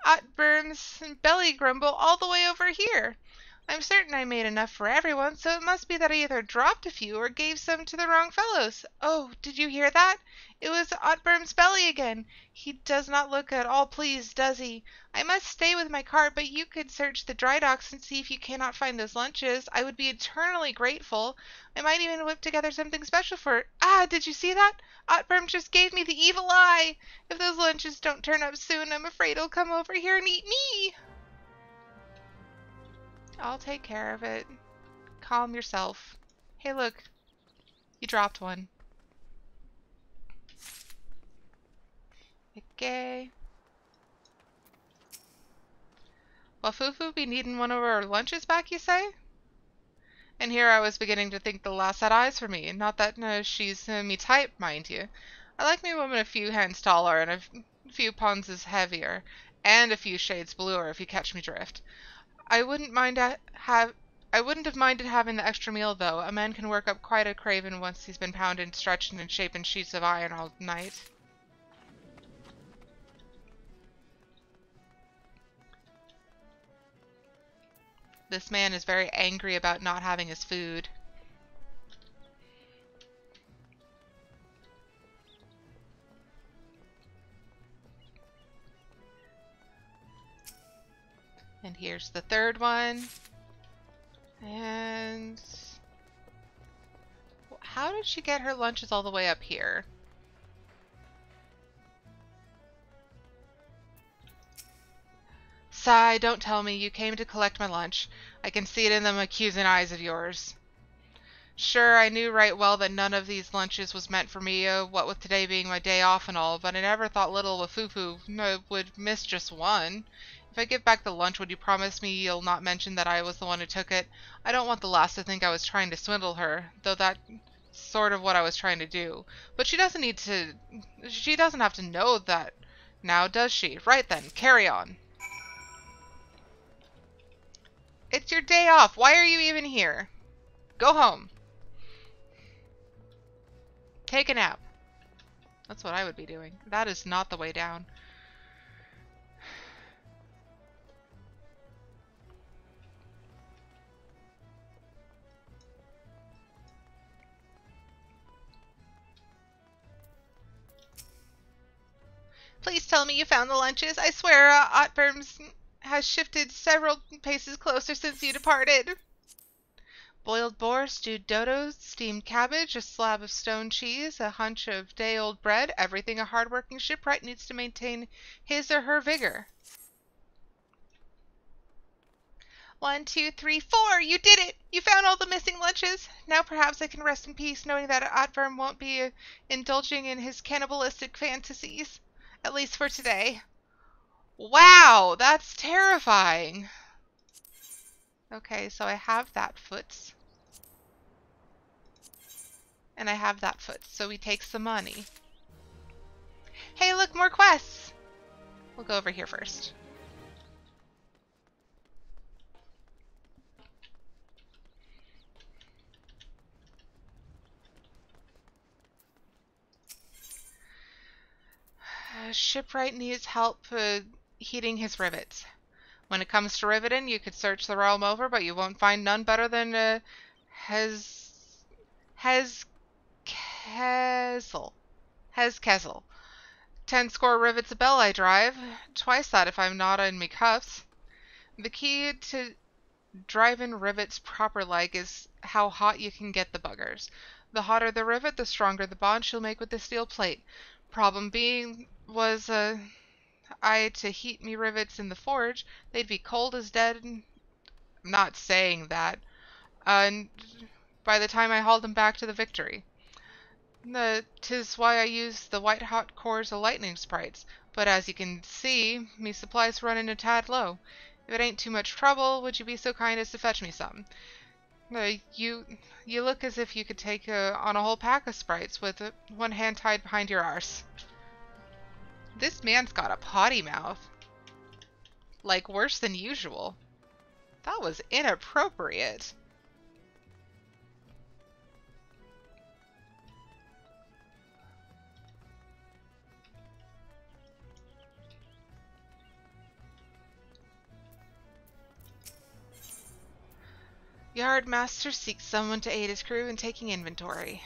Otberm's belly grumble all the way over here. I'm certain I made enough for everyone, so it must be that I either dropped a few or gave some to the wrong fellows. Oh, did you hear that? It was Otberm's belly again. He does not look at all pleased, does he? I must stay with my cart, but you could search the dry docks and see if you cannot find those lunches. I would be eternally grateful. I might even whip together something special for it. Ah, did you see that? Otberm just gave me the evil eye. If those lunches don't turn up soon, I'm afraid he'll come over here and eat me. I'll take care of it. Calm yourself. Hey, look. You dropped one. Okay. Wafufu be needing one of our lunches back, you say? And here I was beginning to think the lass had eyes for me. Not that she's me type, mind you. I like me woman a few hands taller and a few ponds heavier, and a few shades bluer, if you catch me drift. I wouldn't have minded having the extra meal, though. A man can work up quite a craving once he's been pounding, stretching, and shaping sheets of iron all night. This man is very angry about not having his food. And here's the third one. And how did she get her lunches all the way up here? Sigh, don't tell me you came to collect my lunch. I can see it in them accusing eyes of yours. Sure, I knew right well that none of these lunches was meant for me, what with today being my day off and all, but I never thought little Wafufu would miss just one. If I give back the lunch, would you promise me you'll not mention that I was the one who took it? I don't want the lass to think I was trying to swindle her, though that's sort of what I was trying to do. But she doesn't have to know that now, does she? Right then, carry on. It's your day off. Why are you even here? Go home. Take a nap. That's what I would be doing. That is not the way down. Please tell me you found the lunches. I swear, Otberms has shifted several paces closer since you departed. Boiled boar, stewed dodo, steamed cabbage, a slab of stone cheese, a hunch of day-old bread, everything a hard-working shipwright needs to maintain his or her vigor. 1, 2, 3, 4! You did it! You found all the missing lunches! Now perhaps I can rest in peace knowing that Otberm won't be indulging in his cannibalistic fantasies. At least for today. Wow, that's terrifying. Okay, so I have that foot. And I have that foot, so we take some money. Hey, look, more quests! We'll go over here first. Shipwright needs help heating his rivets. When it comes to riveting, you could search the realm over, but you won't find none better than Hezkessel. 10 score rivets a bell I drive. Twice that if I'm not in me cuffs. The key to driving rivets proper like is how hot you can get the buggers. The hotter the rivet, the stronger the bond she'll make with the steel plate. Problem being was I to heat me rivets in the forge, they'd be cold as dead. I'm not saying that. And by the time I hauled them back to the Victory. 'Tis why I use the white hot cores of lightning sprites, but as you can see, me supplies running a tad low. If it ain't too much trouble, would you be so kind as to fetch me some? You look as if you could take on a whole pack of sprites with one hand tied behind your arse. This man's got a potty mouth. Like, worse than usual. That was inappropriate. Yardmaster seeks someone to aid his crew in taking inventory.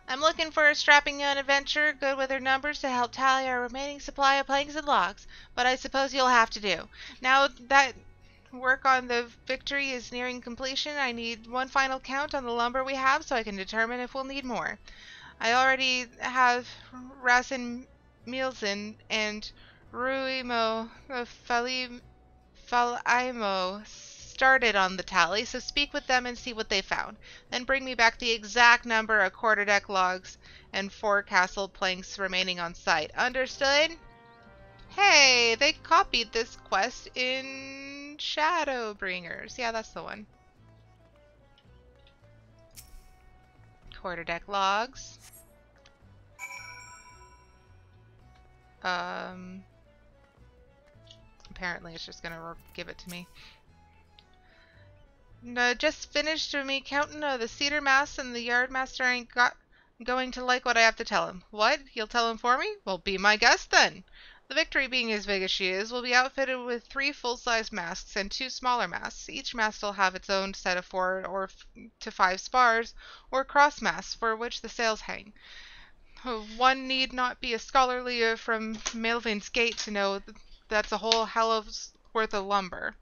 I'm looking for a strapping young adventurer, good with her numbers, to help tally our remaining supply of planks and logs, but I suppose you'll have to do. Now that work on the Victory is nearing completion, I need one final count on the lumber we have so I can determine if we'll need more. I already have Rasen Mielsen and Ruimo Falaimo started on the tally, so speak with them and see what they found. Then bring me back the exact number of quarterdeck logs and forecastle planks remaining on site. Understood? Hey, they copied this quest in Shadowbringers. Yeah, that's the one. Quarterdeck logs. Apparently it's just gonna give it to me. No, just finished me counting the cedar masts, and the yardmaster ain't going to like what I have to tell him. What? You'll tell him for me? Well, be my guest then. The Victory, being as big as she is, will be outfitted with 3 full-size masts and 2 smaller masts. Each mast will have its own set of 4 to 5 spars, or cross masts, for which the sails hang. One need not be a scholarly from Melvin's Gate to know that's a whole hell of worth of lumber.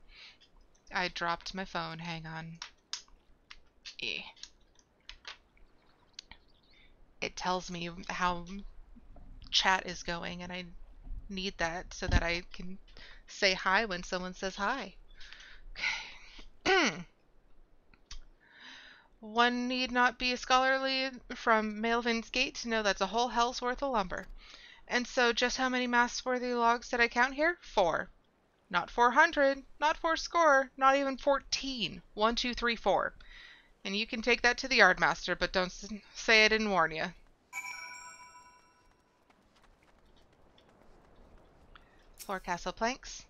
I dropped my phone. Hang on. It tells me how chat is going, and I need that so that I can say hi when someone says hi. Okay. One need not be a scholarly from Melvin's Gate to know that's a whole hell's worth of lumber. And so just how many mast-worthy logs did I count here? 4. Not 400, not 4 score, not even 14. 1, 2, 3, 4. And you can take that to the yardmaster, but don't say I didn't warn you. Forecastle planks.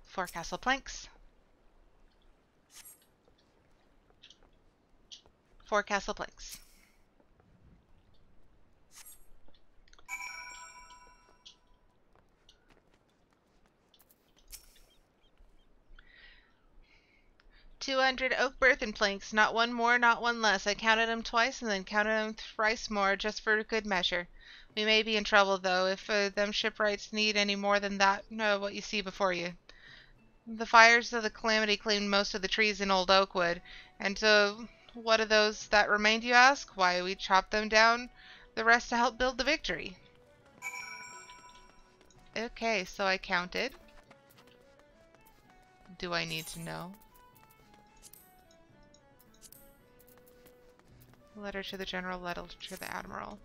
Forecastle planks. for castle planks. "200 oak burthen planks, not one more, not one less. I counted 'em twice and then counted 'em thrice more, just for good measure. We may be in trouble, though, if them shipwrights need any more than that, what you see before you. The fires of the Calamity claimed most of the trees in old Oakwood, and what of those that remained, you ask? Why, we chopped them down, the rest to help build the Victory." Okay, so I counted. Do I need to know? Letter to the General, letter to the Admiral.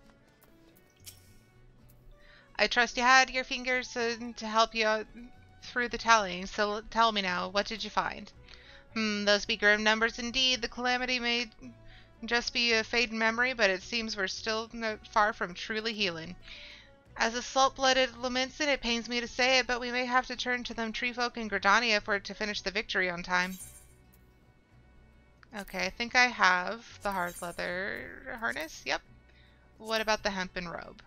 "I trust you had your fingers to help you out through the tallying, so tell me now, what did you find?" Those be grim numbers indeed. The Calamity may just be a fading memory, but it seems we're still far from truly healing. As a salt-blooded Lumenson, it pains me to say it, but we may have to turn to them tree folk in Gridania if we're to finish the Victory on time." Okay, I think I have the hard leather harness. Yep. What about the hempen robe?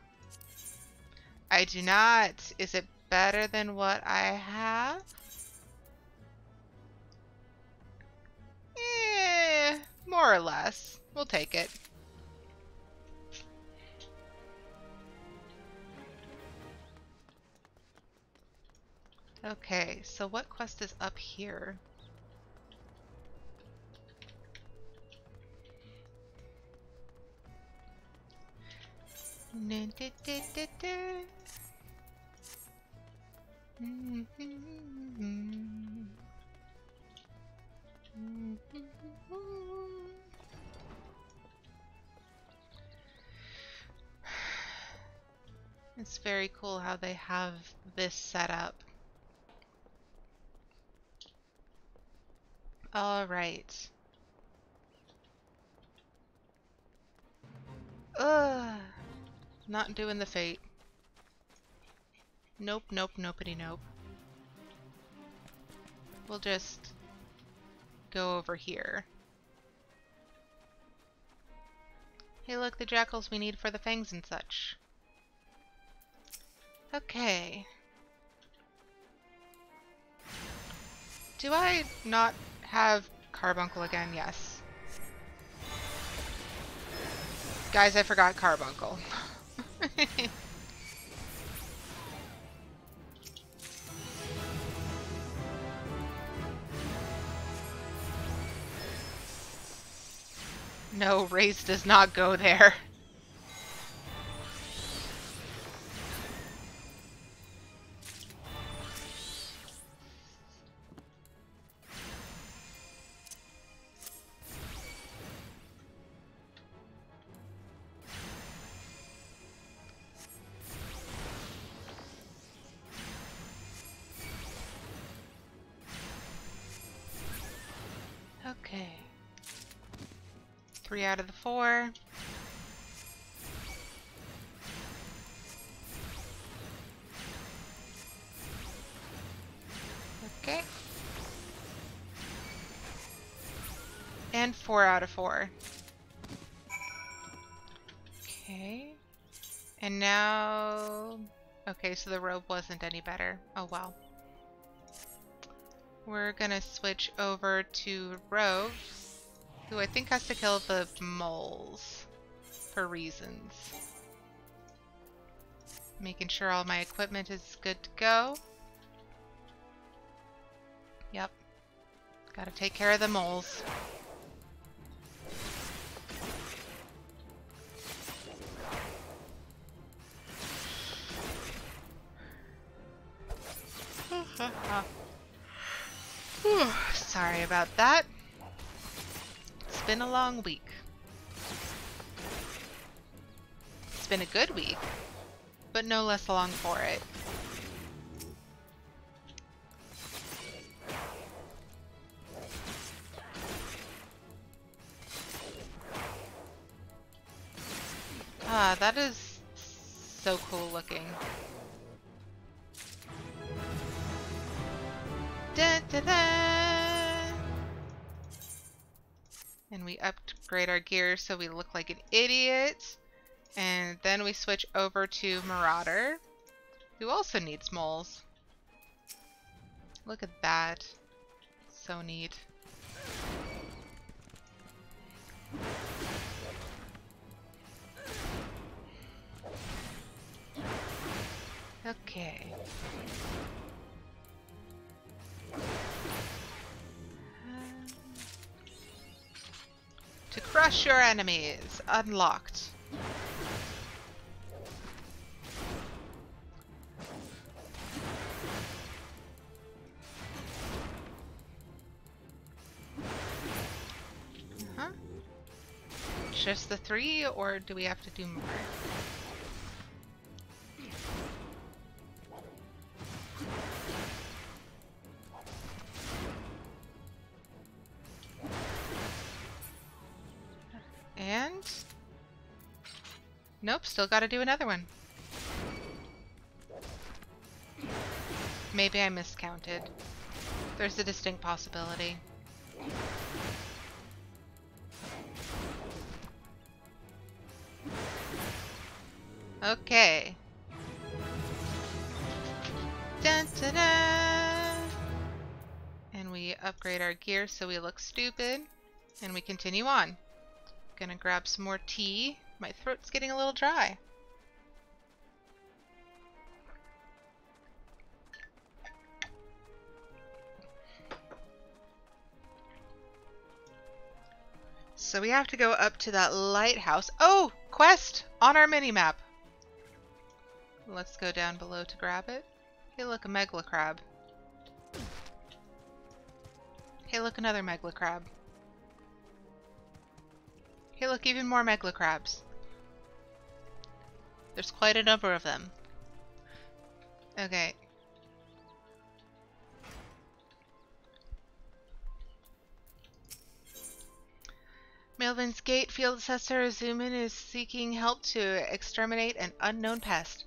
I do not. Is it better than what I have? More or less. We'll take it. Okay, so what quest is up here? It's very cool how they have this set up. All right. Ugh. Not doing the fate. Nope, nope, nopity nope. We'll just go over here. Hey, look, the jackals we need for the fangs and such. Okay. Do I not have Carbuncle again? Yes. Guys, I forgot Carbuncle. No, Race does not go there. Okay. 3 out of the 4. Okay. And 4 out of 4. Okay. And now... Okay, so the robe wasn't any better. Oh well. We're gonna switch over to Rogue, who I think has to kill the moles for reasons. Making sure all my equipment is good to go. Yep. Gotta take care of the moles. Sorry about that. It's been a long week. It's been a good week, but no less long for it. Ah, that is so cool looking. Dun, dun, dun. And we upgrade our gear so we look like an idiot. And then we switch over to Marauder, who also needs moles. Look at that. So neat. Okay. To crush your enemies. Unlocked. Huh? Just the 3, or do we have to do more? And... nope, still gotta do another one. Maybe I miscounted. There's a distinct possibility. Okay. Dun, dun, dun. And we upgrade our gear so we look stupid. And we continue on. Gonna grab some more tea. My throat's getting a little dry. So we have to go up to that lighthouse. Oh! Quest! On our minimap. Let's go down below to grab it. Hey look, a Megalocrab. Hey look, another Megalocrab. Hey look, even more Megalocrabs. There's quite a number of them. Okay. Melvin's Gate Field Assessor Azumin is seeking help to exterminate an unknown pest.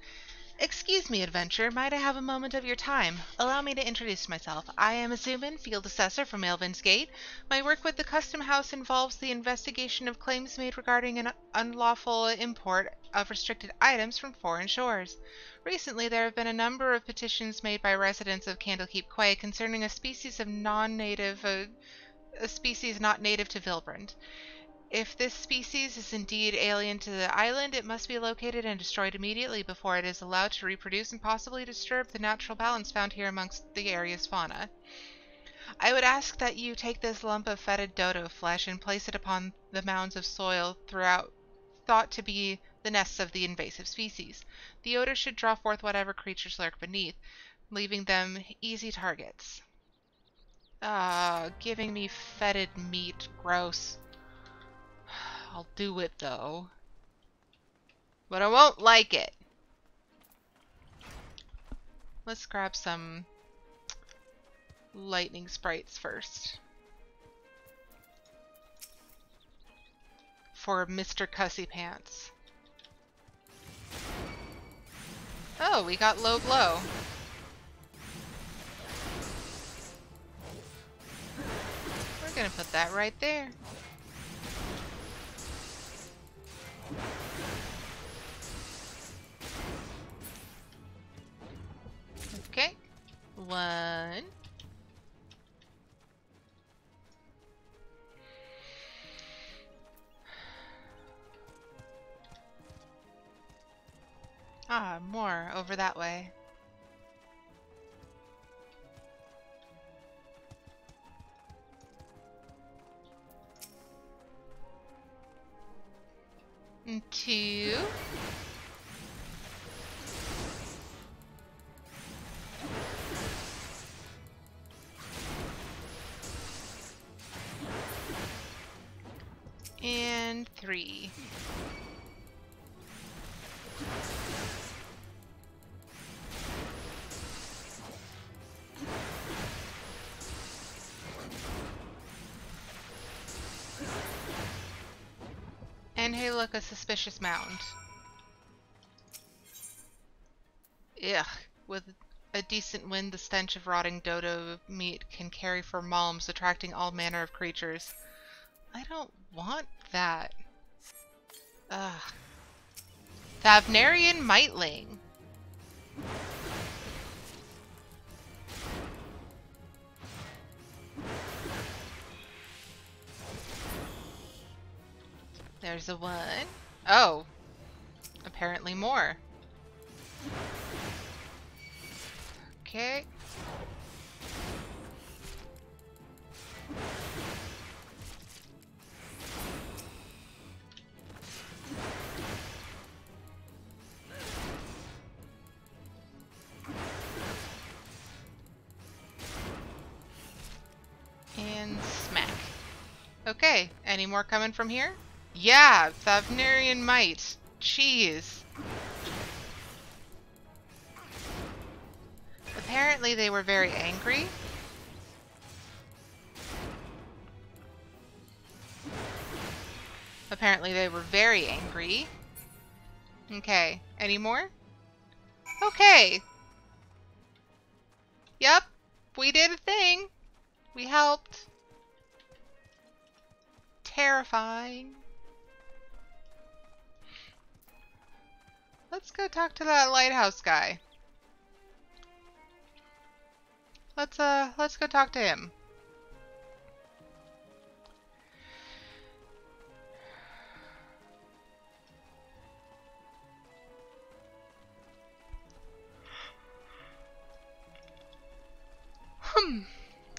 Excuse me, adventurer. Might I have a moment of your time? Allow me to introduce myself. I am Azumin, Field Assessor from Melvin's Gate. My work with the Custom House involves the investigation of claims made regarding an unlawful import of restricted items from foreign shores. Recently, there have been a number of petitions made by residents of Candlekeep Quay concerning a species of a species not native to Vilbrand. If this species is indeed alien to the island, it must be located and destroyed immediately before it is allowed to reproduce and possibly disturb the natural balance found here amongst the area's fauna. I would ask that you take this lump of fetid dodo flesh and place it upon the mounds of soil thought to be the nests of the invasive species. The odor should draw forth whatever creatures lurk beneath, leaving them easy targets. Giving me fetid meat. Gross. I'll do it though. But I won't like it. Let's grab some lightning sprites first. For Mr. Cussy Pants. Oh, we got low blow. We're gonna put that right there. Okay. 1. More over that way. And 2. And 3. And hey look, a suspicious mound. Ugh. With a decent wind, the stench of rotting dodo meat can carry for malms, attracting all manner of creatures. I don't want that. Ugh. Thavnarian Mightling. There's a 1. Oh. Apparently more. Okay. And smack. Okay, any more coming from here? Yeah, Thavnarian Might. Jeez. Apparently they were very angry. Apparently they were very angry. Okay, any more? Okay. Yep, we did a thing. We helped. Terrifying. Let's go talk to that lighthouse guy. Let's go talk to him.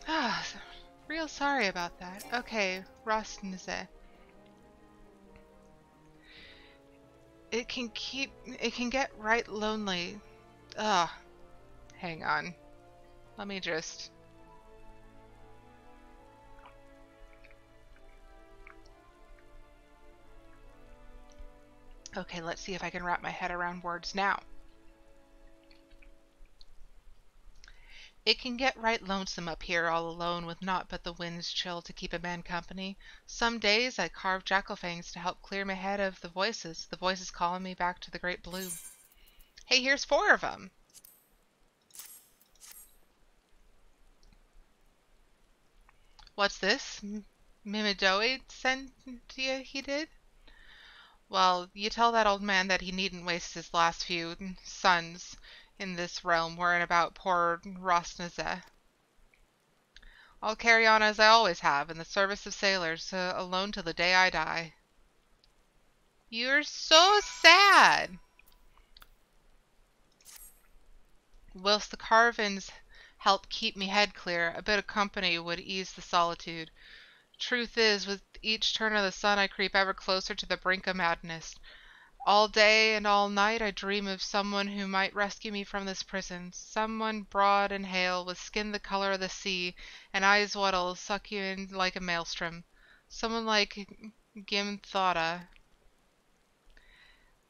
Ah, real sorry about that. Okay, Rostnize. It can get right lonely. Ugh. Hang on. Let me just... Okay, let's see if I can wrap my head around words now. It can get right lonesome up here all alone with naught but the wind's chill to keep a man company. Some days I carve jackal-fangs to help clear my head of the voices calling me back to the great blue. Hey, here's 4 of them. What's this? Mimidoid sent you he did? Well, you tell that old man that he needn't waste his last few suns in this realm worrying about poor Rostnize. I'll carry on as I always have, in the service of sailors, alone till the day I die. You're so sad! Whilst the carvings help keep me head clear, a bit of company would ease the solitude. Truth is, with each turn of the sun I creep ever closer to the brink of madness. All day and all night I dream of someone who might rescue me from this prison, someone broad and hale, with skin the color of the sea, and eyes what'll suck you in like a maelstrom. Someone like Gimthota.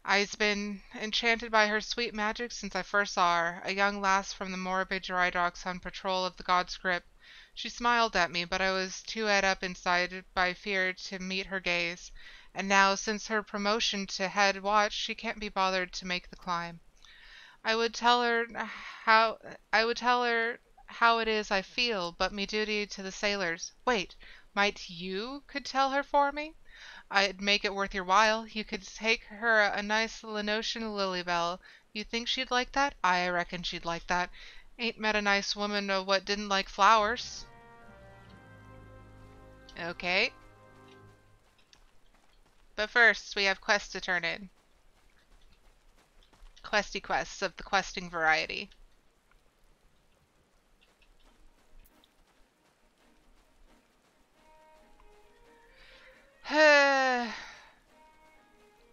I've been enchanted by her sweet magic since I first saw her, a young lass from the morbid dry docks on patrol of the God's Grip. She smiled at me, but I was too ed up inside by fear to meet her gaze. And now, since her promotion to head watch, she can't be bothered to make the climb. I would tell her how it is I feel, but me duty to the sailors. Wait, might you could tell her for me? I'd make it worth your while. You could take her a nice Lenotian Lilybell. You think she'd like that? I reckon she'd like that. Ain't met a nice woman what didn't like flowers. Okay. But first, we have quests to turn in. Questy quests of the questing variety.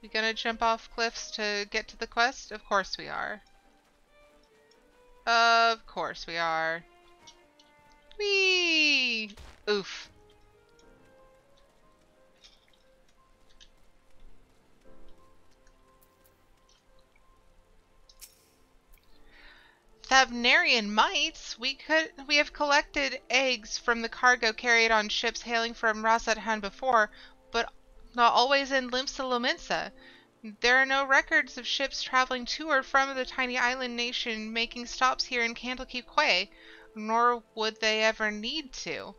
We gonna jump off cliffs to get to the quest? Of course we are. Of course we are. Whee! Oof. Thavnarian mites? We have collected eggs from the cargo carried on ships hailing from Rasathan before, but not always in Limsa Lominsa. There are no records of ships traveling to or from the tiny island nation making stops here in Candlekeep Quay, nor would they ever need to.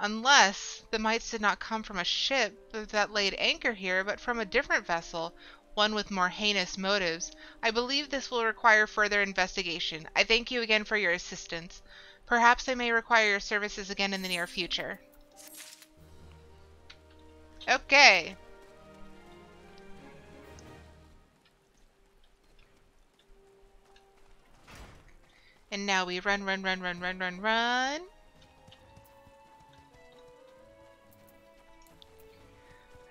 Unless the mites did not come from a ship that laid anchor here, but from a different vessel, one with more heinous motives. I believe this will require further investigation. I thank you again for your assistance. Perhaps I may require your services again in the near future. Okay. And now we run.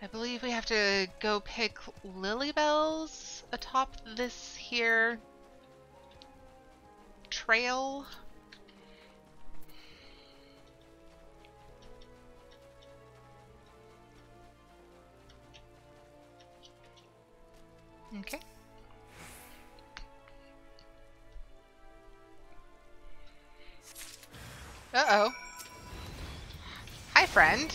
I believe we have to go pick Lilybells atop this here trail. Okay. Uh-oh. Hi, friend.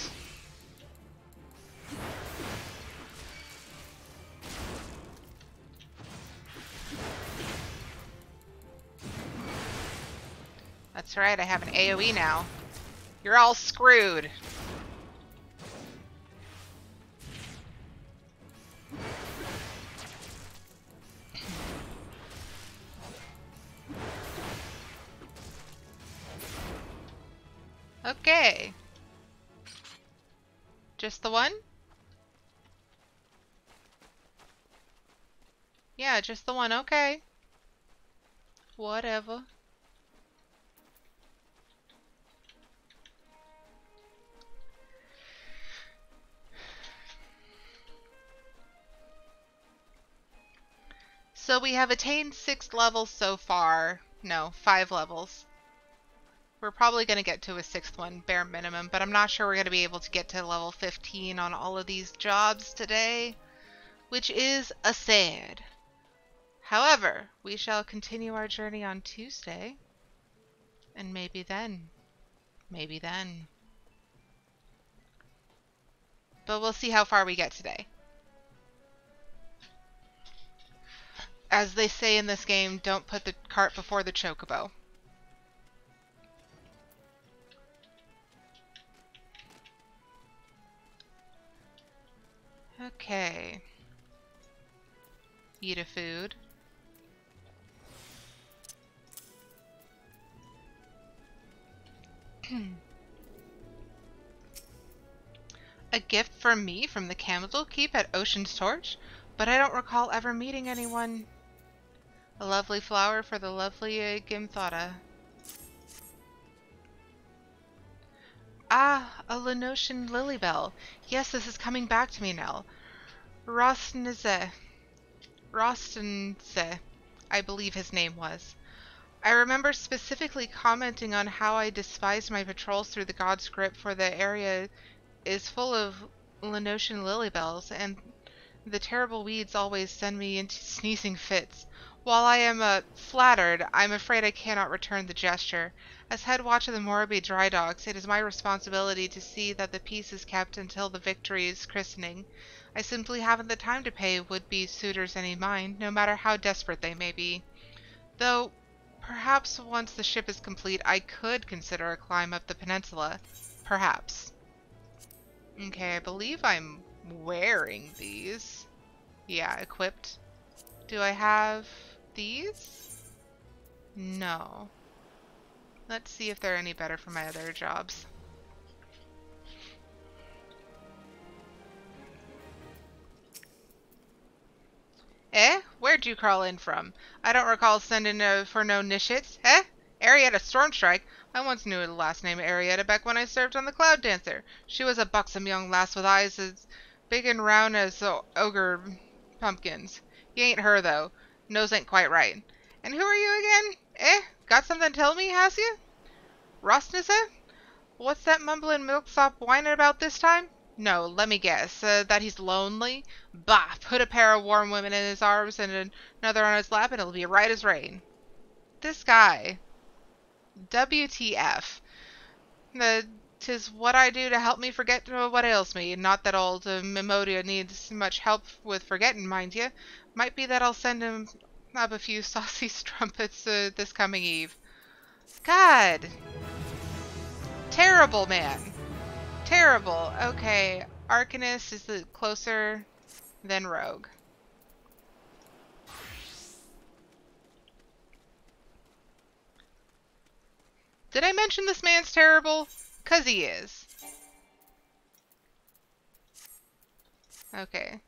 That's right, I have an AoE now. You're all screwed. Okay. Just the one? Yeah, just the one. Okay. Whatever. So we have attained 6 levels so far. No, 5 levels. We're probably going to get to a 6th one, bare minimum, but I'm not sure we're going to be able to get to level 15 on all of these jobs today, which is a sad. However, we shall continue our journey on Tuesday, and maybe then. But we'll see how far we get today. As they say in this game, don't put the cart before the chocobo. Okay. Eat a food. A gift from me from the Candle Keep at Ocean's Torch? But I don't recall ever meeting anyone. A lovely flower for the lovely Gimthara. Ah, a Lenosian Lilybell. Yes, this is coming back to me now. Rostnze, I believe his name was. I remember specifically commenting on how I despised my patrols through the God's Grip, for the area is full of Lenosian Lilybells, and the terrible weeds always send me into sneezing fits. While I am flattered, I'm afraid I cannot return the gesture. As head watch of the Morrowby Dry Docks, it is my responsibility to see that the peace is kept until the Victory's christening. I simply haven't the time to pay would-be suitors any mind, no matter how desperate they may be. Though, perhaps once the ship is complete, I could consider a climb up the peninsula. Perhaps. Okay, I believe I'm wearing these. Yeah, equipped. Do I have these? No. Let's see if they're any better for my other jobs. Eh? Where'd you crawl in from? I don't recall sending for no nishits. Eh? Arietta Stormstrike? I once knew the last name Arietta back when I served on the Cloud Dancer. She was a buxom young lass with eyes as big and round as ogre pumpkins. You ain't her, though. Nose ain't quite right. And who are you again? Eh? Got something to tell me, has you? Rostnze? What's that mumbling milksop whining about this time? No, let me guess. That he's lonely? Bah! Put a pair of warm women in his arms and another on his lap and it'll be right as rain. This guy. WTF. 'Tis what I do to help me forget what ails me. Not that old Mimodia needs much help with forgetting, mind ye. Might be that I'll send him up a few saucy strumpets this coming eve. God! Terrible man. Terrible. Okay, Arcanist is the closer than Rogue. Did I mention this man's terrible? 'Cause he is. Okay.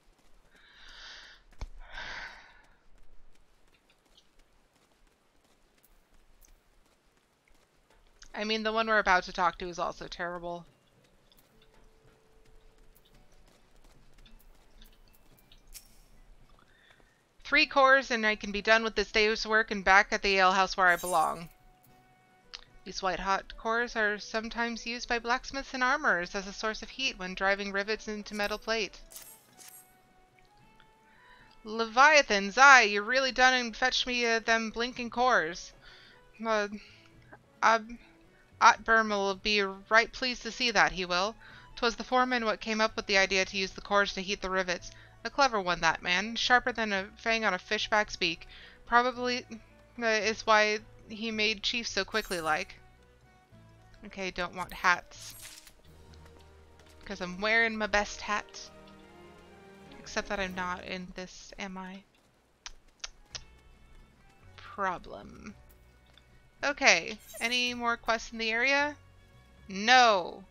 I mean, the one we're about to talk to is also terrible. Three cores and I can be done with this day's work and back at the alehouse where I belong. These white-hot cores are sometimes used by blacksmiths and armorers as a source of heat when driving rivets into metal plate. Leviathans, aye, you're really done and fetched me them blinking cores. Atburn will be right pleased to see that, he will. 'Twas the foreman what came up with the idea to use the cores to heat the rivets. A clever one, that man. Sharper than a fang on a fishback's beak. Probably is why he made Chief so quickly like. Okay, don't want hats. Because I'm wearing my best hat. Except that I'm not in this, am I? Problem. Okay, any more quests in the area? No.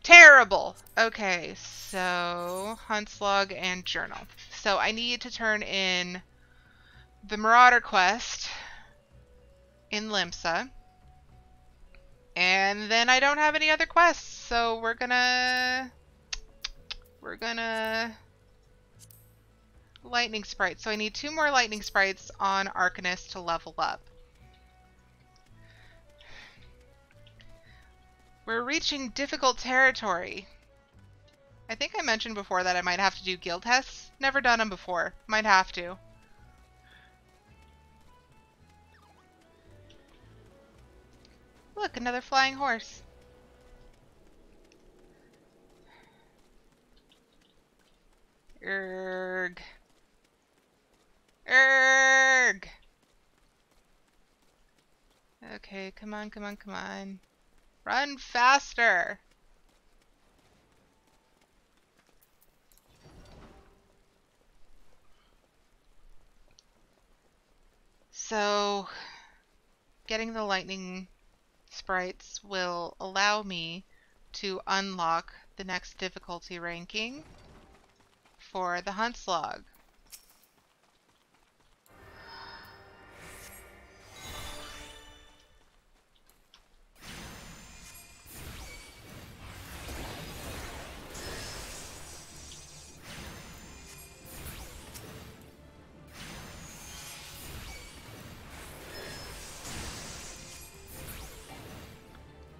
Terrible! Okay, so Hunt's Log and Journal. So I need to turn in the Marauder quest in Limsa. And then I don't have any other quests, so we're gonna lightning sprites. So I need 2 more lightning sprites on Arcanist to level up. We're reaching difficult territory. I think I mentioned before that I might have to do guild tests. Never done them before. Might have to. Look, another flying horse. Erg. Erg. Okay, come on, come on, come on. Run faster. So, getting the lightning sprites will allow me to unlock the next difficulty ranking for the Hunt's Log.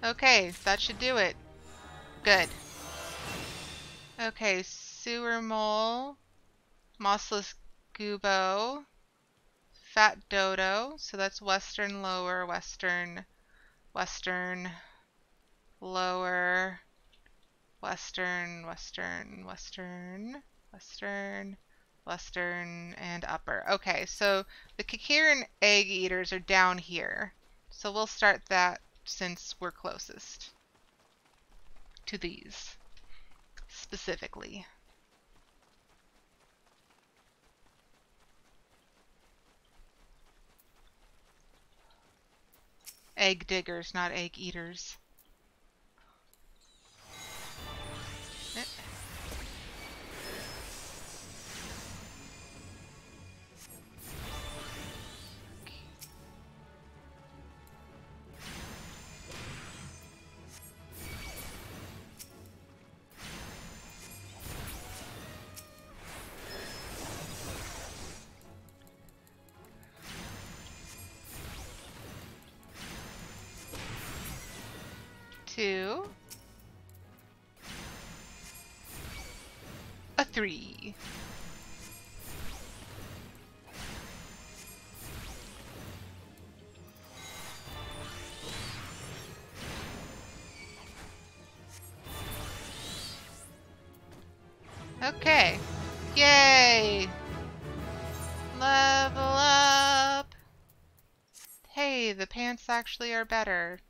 Okay, that should do it. Good. Okay, Sewer Mole, Mossless Gubo, Fat Dodo, so that's Western Lower, Western, Western, Lower, Western, Western, Western, Western, Western, and Upper. Okay, so the Kakiran Egg Eaters are down here. So we'll start that since we're closest to these specifically. Egg diggers, not egg eaters. Two. A 3. Okay. Yay! Level up! Hey, the pants actually are better.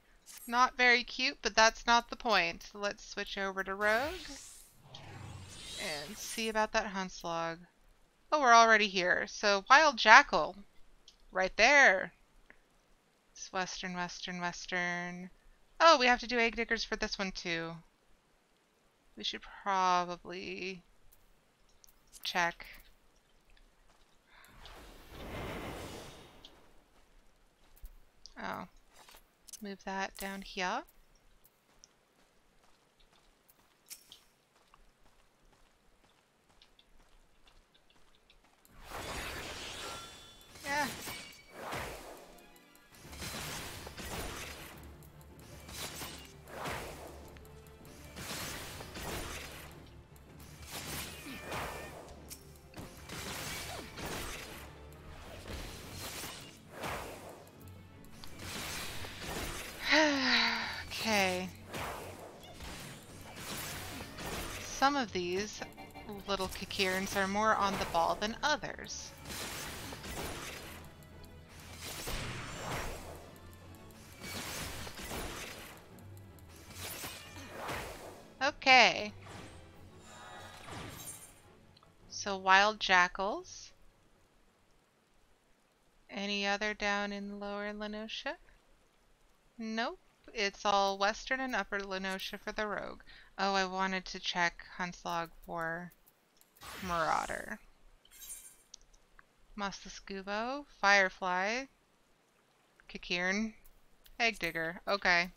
Not very cute, but that's not the point. Let's switch over to Rogue and see about that Huntslog. Oh, we're already here. So Wild Jackal, right there. It's western, western, western. Oh, we have to do egg diggers for this one too. We should probably check. Oh, move that down here. Yeah. Okay. Some of these little Kakirans are more on the ball than others. Okay. So wild jackals. Any other down in lower Lenosha? Nope. It's all western and upper Lenosha for the rogue. Oh, I wanted to check Huntslog for Marauder. Mustascubo, Firefly, Kakirn, Egg Digger. Okay.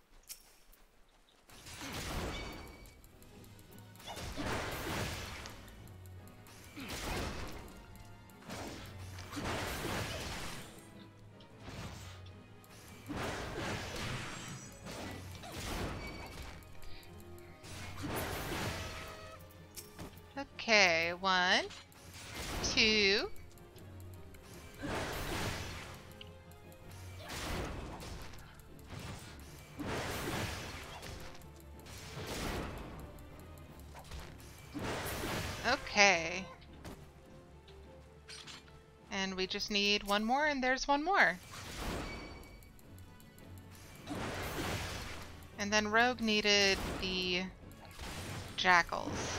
Okay, 1, 2. Okay. And we just need one more, and there's one more. And then Rogue needed the jackals.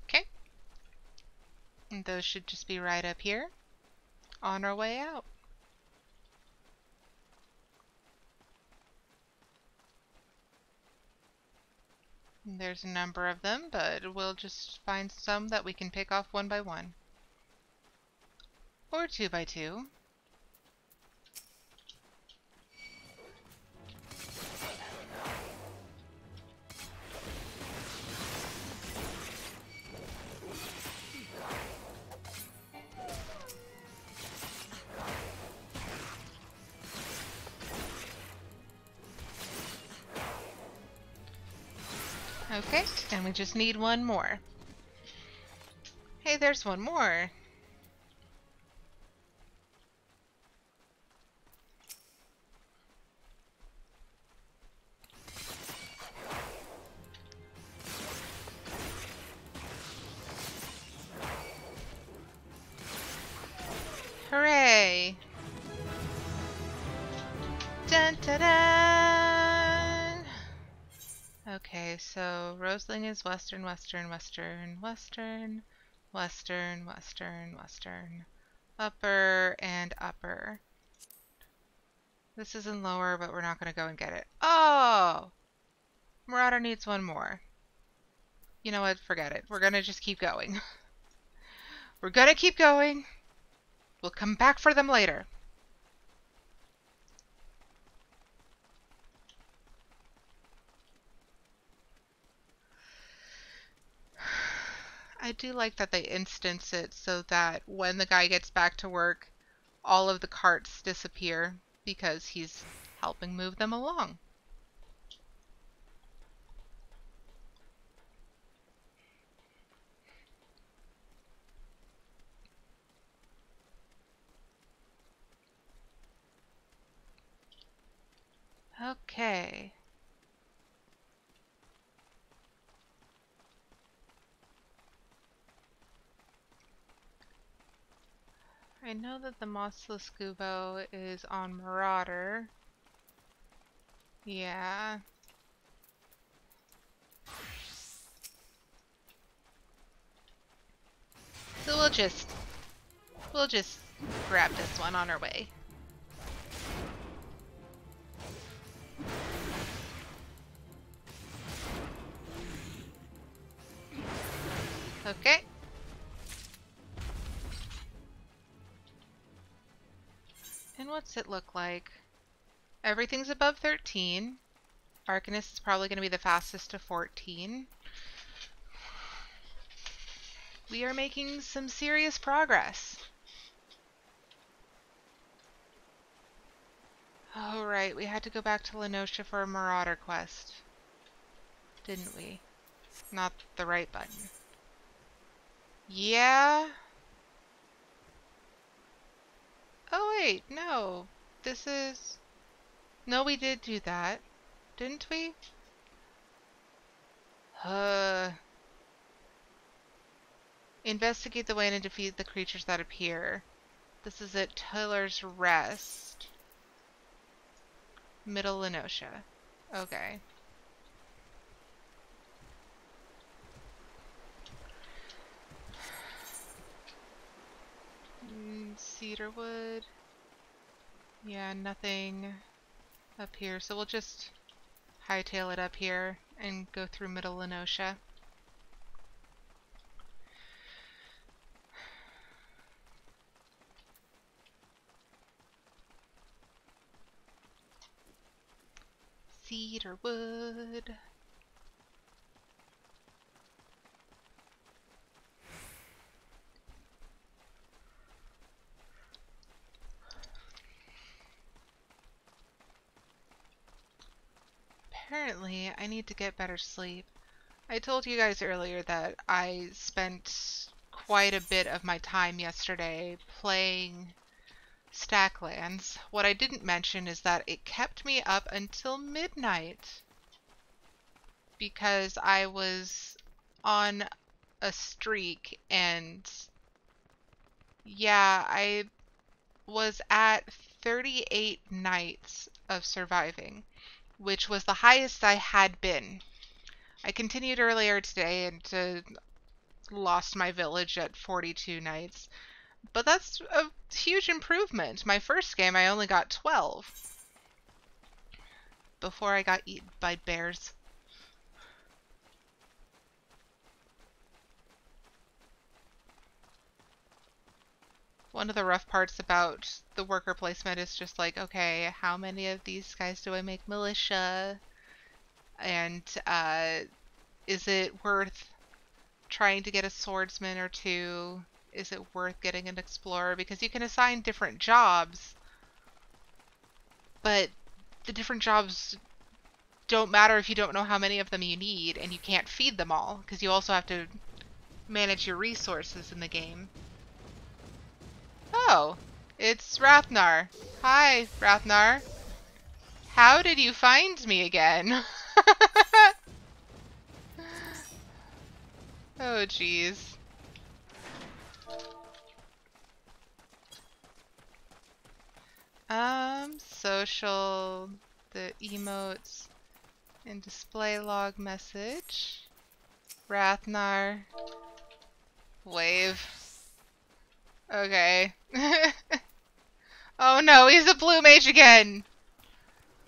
Okay. And those should just be right up here on our way out. And there's a number of them, but we'll just find some that we can pick off one by one. Or two by two. Okay, and we just need one more. Hey, there's one more. Hooray! Dun dun dun! Okay, so Roseling is western, western, western, western, western, western, western, upper, and upper. This is in lower, but we're not going to go and get it. Oh! Marauder needs one more. You know what? Forget it. We're going to just keep going. We're going to keep going. We'll come back for them later. I do like that they instance it so that when the guy gets back to work, all of the carts disappear because he's helping move them along. Okay. I know that the Mosslaskubo is on Marauder. Yeah. So we'll just grab this one on our way. Okay. And what's it look like? Everything's above 13. Arcanist is probably going to be the fastest to 14. We are making some serious progress. Oh, right. We had to go back to Lenosha for a Marauder quest. Didn't we? Not the right button. Yeah? Oh, wait. No. This is... No, we did do that. Didn't we? Investigate the way and defeat the creatures that appear. This is at Tiller's Rest. Middle Lenosha. Okay. Cedarwood. Yeah, nothing up here. So we'll just hightail it up here and go through Middle Lenosha. Cedarwood. Apparently, I need to get better sleep. I told you guys earlier that I spent quite a bit of my time yesterday playing Stacklands. What I didn't mention is that it kept me up until midnight because I was on a streak, and yeah, I was at 38 nights of surviving, which was the highest I had been. I continued earlier today and lost my village at 42 nights, but that's a huge improvement. My first game I only got 12 before I got eaten by bears. One of the rough parts about the worker placement is just like, okay, how many of these guys do I make militia? And is it worth trying to get a swordsman or two? Is it worth getting an explorer? Because you can assign different jobs, but the different jobs don't matter if you don't know how many of them you need, and you can't feed them all, because you also have to manage your resources in the game. Oh, it's Rathnar. Hi, Rathnar. How did you find me again? Oh, jeez. Social, the emotes, and display log message. Rathnar. Wave. Okay. Oh no, he's a blue mage again!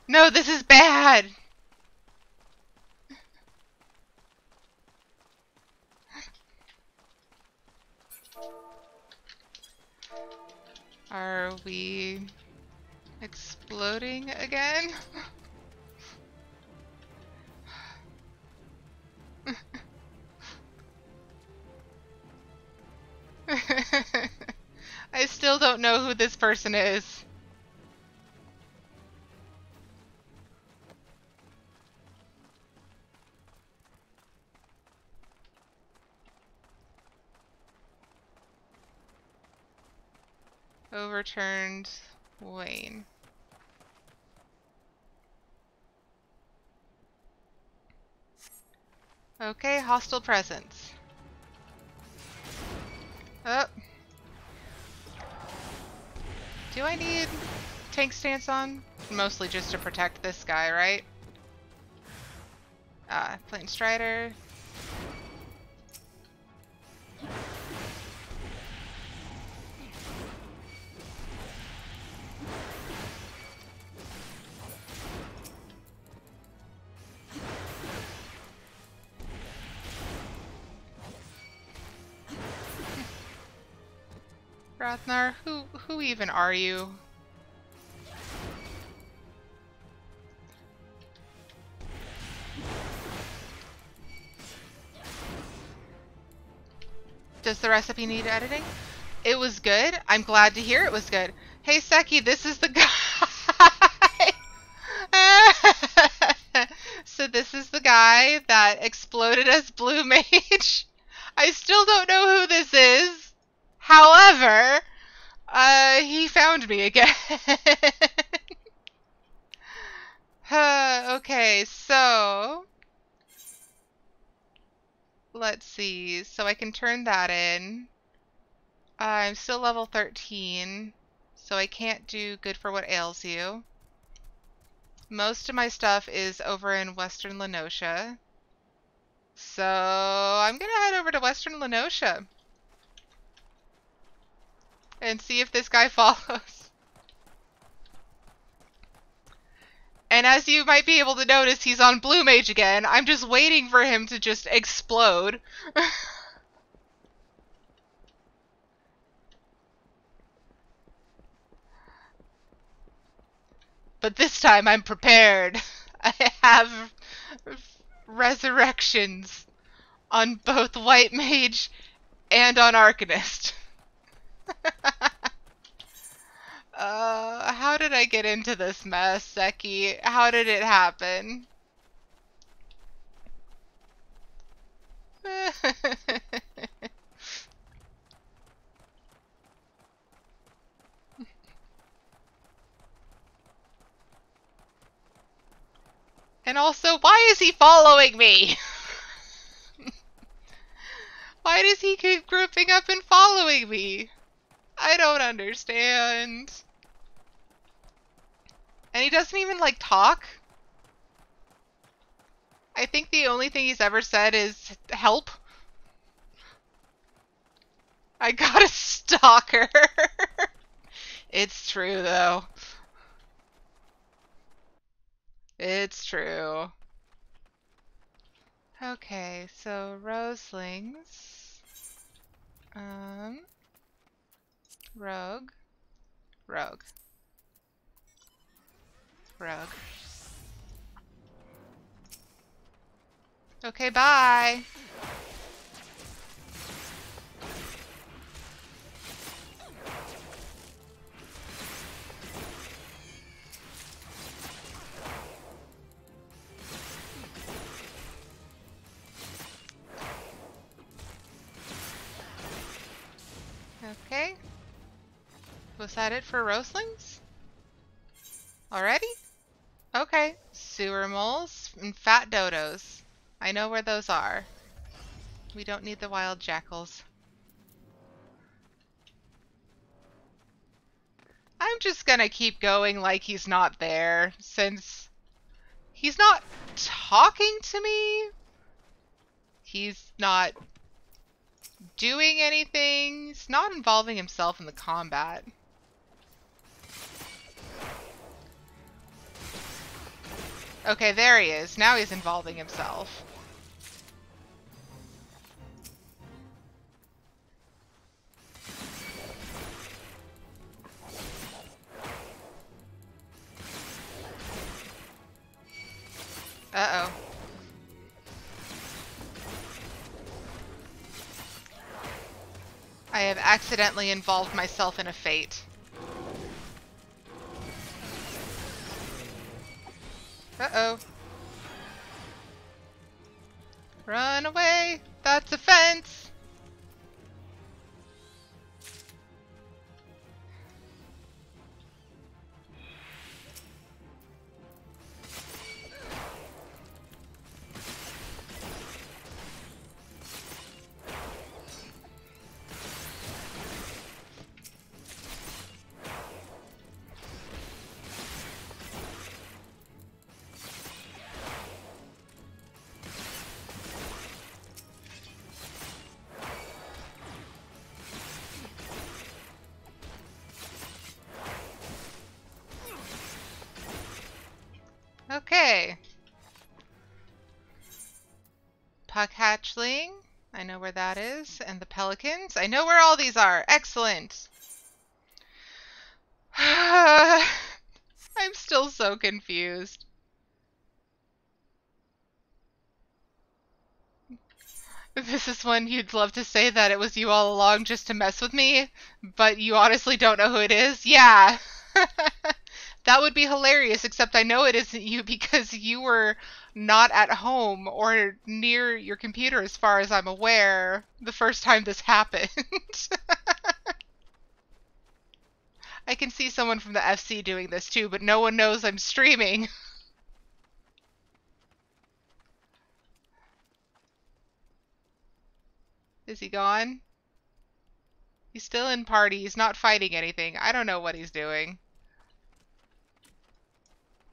No, this is bad! Are we exploding again? I still don't know who this person is. Overturned Wayne. Okay, hostile presence. Oh. Do I need tank stance on? Mostly just to protect this guy, right? Plane Strider. Rathnar, who even are you? Does the recipe need editing? It was good. I'm glad to hear it was good. Hey Seki, this is the guy. So this is the guy that exploded as Blue Mage. I still don't know who this is. However, he found me again. Okay, so let's see. So I can turn that in. I'm still level 13, so I can't do good for what ails you. Most of my stuff is over in Western Lenosha. So I'm gonna head over to Western Lenosha and see if this guy follows. And as you might be able to notice, he's on Blue Mage again. I'm just waiting for him to just explode. But this time I'm prepared. I have resurrections on both White Mage and on Arcanist. How did I get into this mess, Seki? How did it happen? And also, why is he following me? Why does he keep grouping up and following me? I don't understand. And he doesn't even, like, talk? I think the only thing he's ever said is, help. I got a stalker. It's true, though. It's true. Okay, so Roselings. Rogue. Rogue. Rogue. Okay, bye. Okay. Was that it for Roselings? Already? Okay. Sewer moles and fat dodos. I know where those are. We don't need the wild jackals. I'm just gonna keep going like he's not there, since he's not talking to me. He's not doing anything. He's not involving himself in the combat. Okay, there he is. Now he's involving himself. Uh-oh. I have accidentally involved myself in a fate. Uh-oh. Run away! That's a fence! pelicans. I know where all these are. Excellent. I'm still so confused. This is when you'd love to say that it was you all along just to mess with me, but you honestly don't know who it is? Yeah. That would be hilarious, except I know it isn't you because you were not at home or near your computer as far as I'm aware the first time this happened. I can see someone from the FC doing this too, but no one knows I'm streaming. Is he gone? He's still in party. He's not fighting anything. I don't know what he's doing.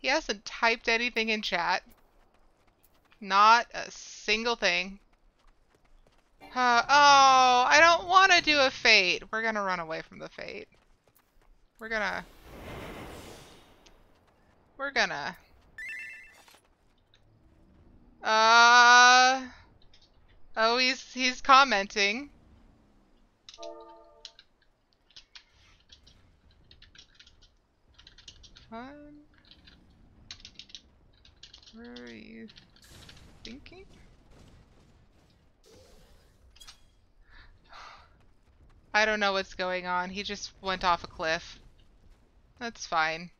He hasn't typed anything in chat. Not a single thing. Oh, I don't want to do a fate. We're gonna run away from the fate. We're gonna... Oh, he's commenting. Fun. Where are you thinking? I don't know what's going on. He just went off a cliff. That's fine.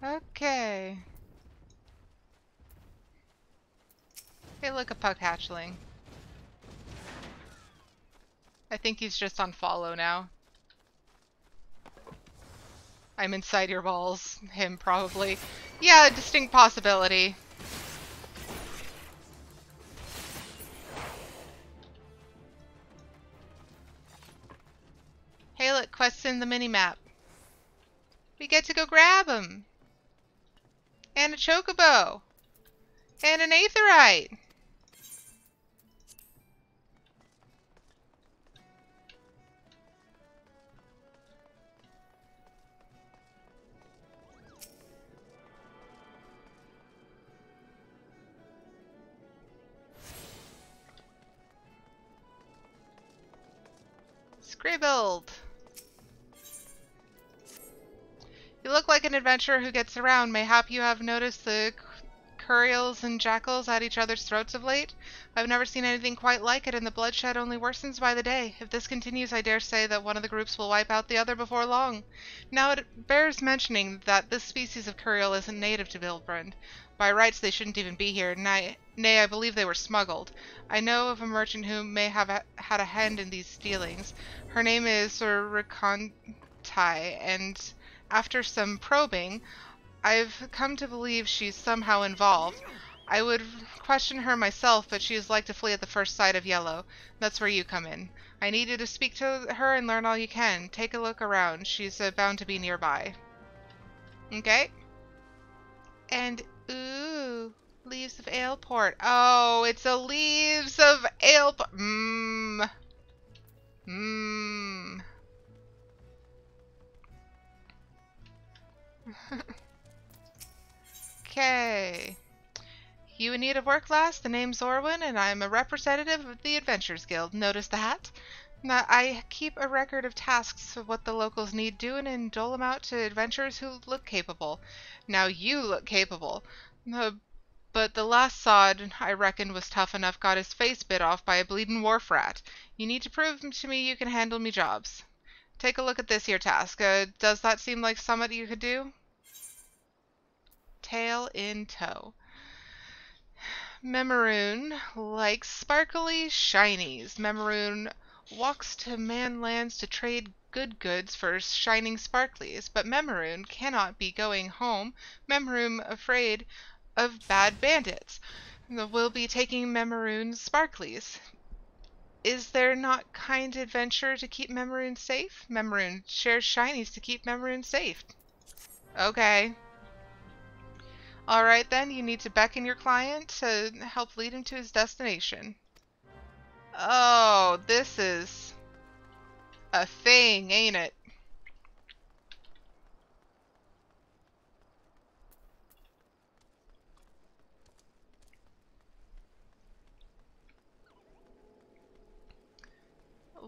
Okay. Hey, look, a puck hatchling. I think he's just on follow now. I'm inside your balls. Him, probably. Yeah, distinct possibility. Hey, look, quests in the minimap. We get to go grab him. And a chocobo. And an aetheryte. Scribbled. You look like an adventurer who gets around. Mayhap you have noticed the Curials and Jackals at each other's throats of late? I've never seen anything quite like it, and the bloodshed only worsens by the day. If this continues, I dare say that one of the groups will wipe out the other before long. Now it bears mentioning that this species of Curial isn't native to Billbrand. By rights, they shouldn't even be here. Nay, I believe they were smuggled. I know of a merchant who may have had a hand in these stealings. Her name is Rakontai, and after some probing, I've come to believe she's somehow involved. I would question her myself, but she is like to flee at the first sight of yellow. That's where you come in. I need you to speak to her and learn all you can. Take a look around. She's bound to be nearby. Okay? And, ooh, Leaves of Aleport. Oh, it's a Leaves of Aleport. Okay. You in need of work, lass? The name's Orwin, and I'm a representative of the Adventurers Guild. Notice that? Now, I keep a record of tasks of what the locals need doing and dole them out to adventurers who look capable. Now you look capable. But the last sod, I reckon, was tough enough got his face bit off by a bleedin' wharf rat. You need to prove to me you can handle me jobs. Take a look at this here task. Does that seem like something you could do? Tail in tow. Memoroon likes sparkly shinies. Memoroon walks to manlands to trade good goods for shining sparklies, but Memoroon cannot be going home. Memoroon afraid of bad bandits. We'll be taking Memoroon's sparklies. Is there not kind adventure to keep Memoroon safe? Memoroon shares shinies to keep Memoroon safe. Okay. Alright then, you need to beckon your client to help lead him to his destination. Oh, this is a thing, ain't it?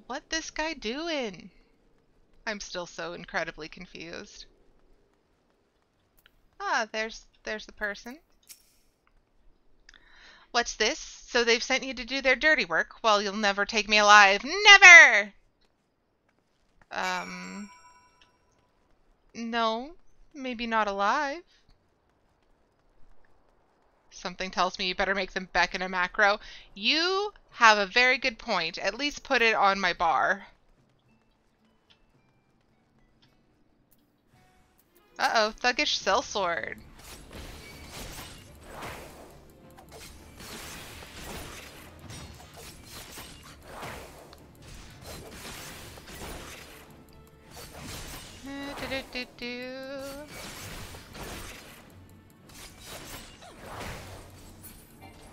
What this guy doing? I'm still so incredibly confused. Ah, there's the person. What's this? So they've sent you to do their dirty work? Well, you'll never take me alive. Never! No. Maybe not alive. Something tells me you better make them beckon a macro. You have a very good point. At least put it on my bar. Uh-oh, thuggish sellsword.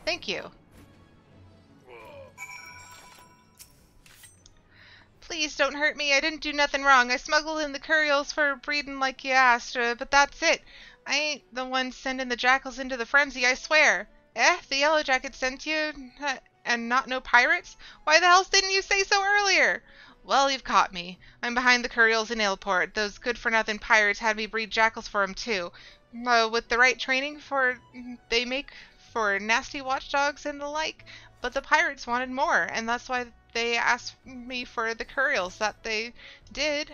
Thank you. Please don't hurt me. I didn't do nothing wrong. I smuggled in the curials for breeding like you asked, but that's it. I ain't the one sending the jackals into the frenzy, I swear. Eh? The Yellow Jacket sent you, and not no pirates? Why the hell didn't you say so earlier? Well, you've caught me. I'm behind the curials in Ailport. Those good-for-nothing pirates had me breed jackals for 'em too. With the right training they make for nasty watchdogs and the like. But the pirates wanted more, and that's why they asked me for the curials that they did.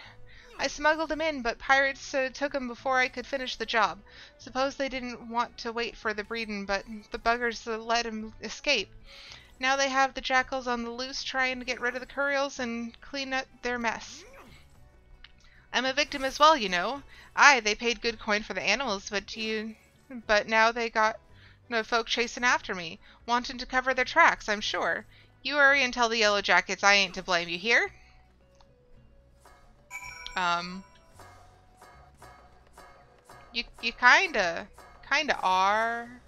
I smuggled them in, but pirates took them before I could finish the job. Suppose they didn't want to wait for the breeding, but the buggers let them escape. Now they have the jackals on the loose trying to get rid of the curials and clean up their mess. I'm a victim as well, you know. Aye, they paid good coin for the animals, but now they got no folk chasing after me, wanting to cover their tracks, I'm sure. You hurry and tell the Yellow Jackets I ain't to blame, you hear? You kinda are.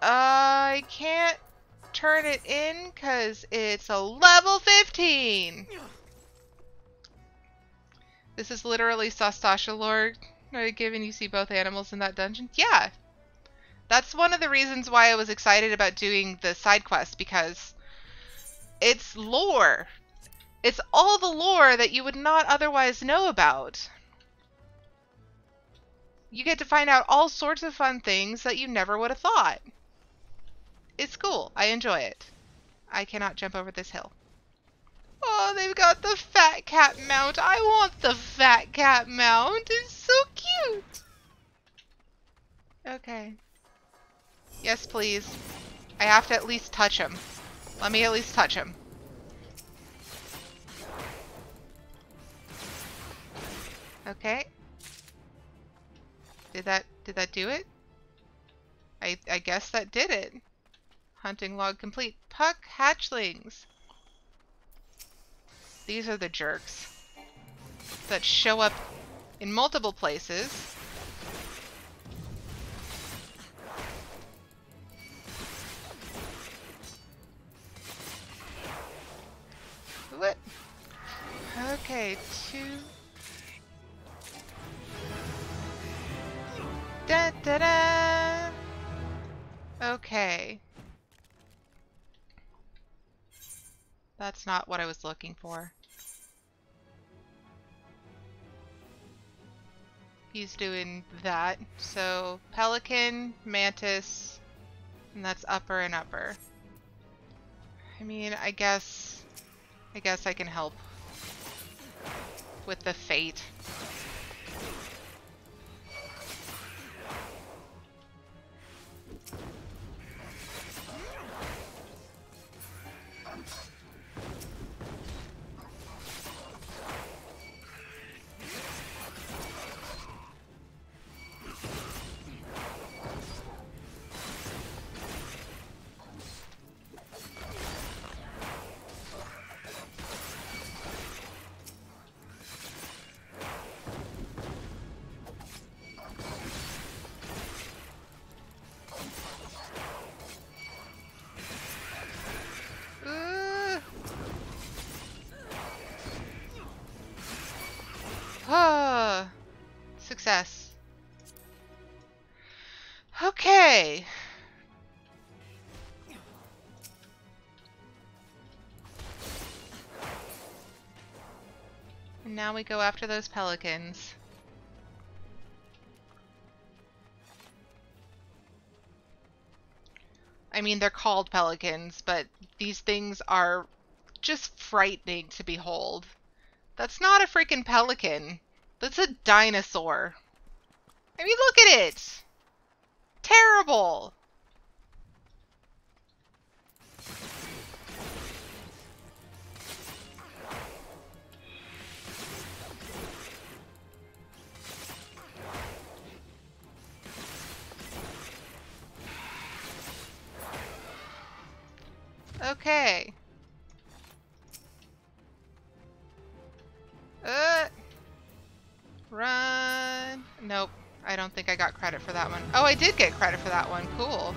I can't turn it in because it's a level 15. This is literally Sastasha lore, given you see both animals in that dungeon. Yeah. That's one of the reasons why I was excited about doing the side quest, because it's lore. It's all the lore that you would not otherwise know about. You get to find out all sorts of fun things that you never would have thought. It's cool. I enjoy it. I cannot jump over this hill. Oh, they've got the fat cat mount. I want the fat cat mount. It's so cute. Okay. Yes, please. I have to at least touch him. Let me at least touch him. Okay. Did that do it? I guess that did it. Hunting log complete. Puck hatchlings. These are the jerks that show up in multiple places. What? Okay, 2. Da da da. Okay. That's not what I was looking for. He's doing that. So, Pelican, Mantis, and that's upper and upper. I mean, I guess I can help with the fate. success. Okay. And now we go after those pelicans. I mean, they're called pelicans, but these things are just frightening to behold. That's not a freaking pelican. That's a dinosaur. I mean, look at it! Terrible! Okay. Run. Nope. I don't think I got credit for that one. Oh, I did get credit for that one. Cool.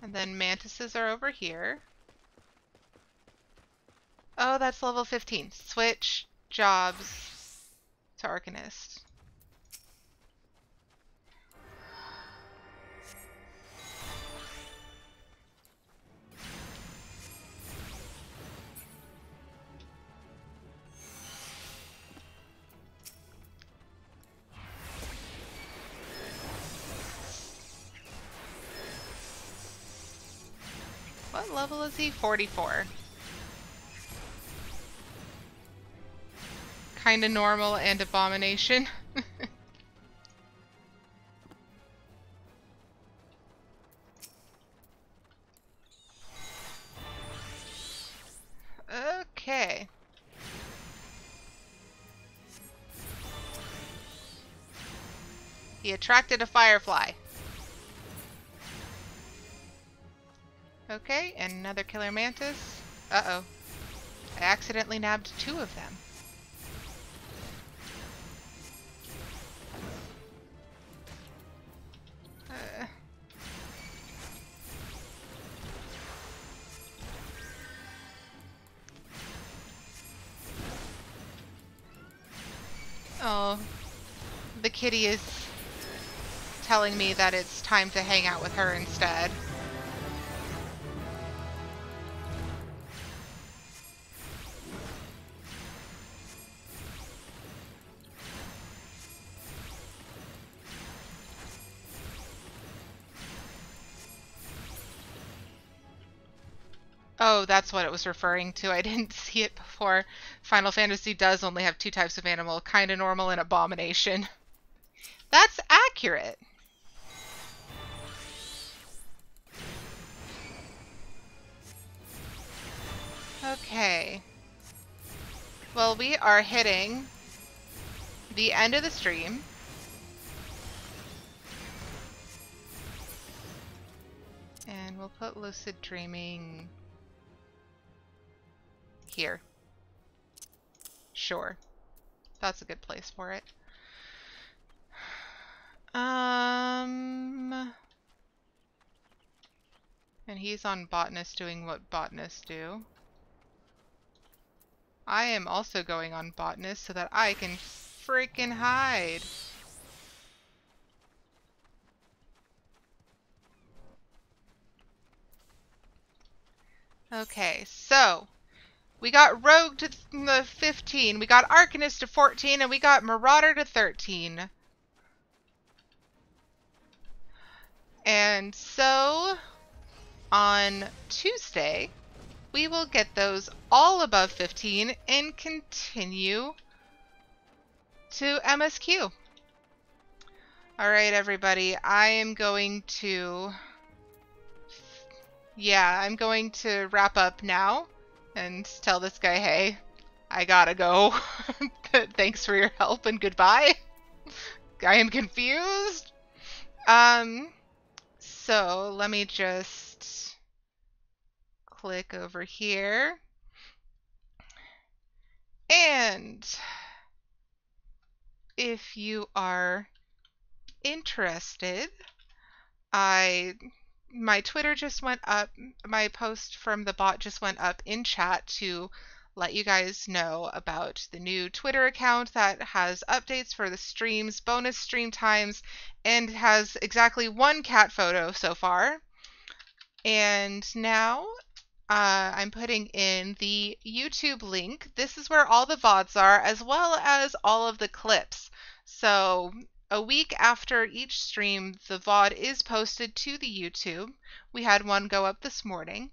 And then mantises are over here. Oh, that's level 15. Switch jobs to Arcanist. What level is he? 44. Kinda normal and abomination. Okay. He attracted a firefly. Okay, and another killer mantis. Uh-oh. I accidentally nabbed 2 of them. Oh, the kitty is telling me that it's time to hang out with her instead. Oh, that's what it was referring to. I didn't see it before. Final Fantasy does only have 2 types of animal, kinda normal and abomination. That's accurate. Okay. Well, we are hitting the end of the stream. And we'll put Lucid Dreaming here. Sure. That's a good place for it. And he's on Botanist doing what botanists do. I am also going on Botanist so that I can freaking hide. Okay, so we got Rogue to the 15, we got Arcanist to 14, and we got Marauder to 13. And so on Tuesday, we will get those all above 15 and continue to MSQ. Alright, everybody, I am going to... Yeah, I'm going to wrap up now and tell this guy, hey, I gotta go. Thanks for your help and goodbye. I am confused. So let me just click over here. And if you are interested, my Twitter just went up, my post from the bot just went up in chat to let you guys know about the new Twitter account that has updates for the streams, bonus stream times, and has exactly one cat photo so far. And now I'm putting in the YouTube link. This is where all the VODs are, as well as all of the clips. So a week after each stream, the VOD is posted to the YouTube. We had one go up this morning.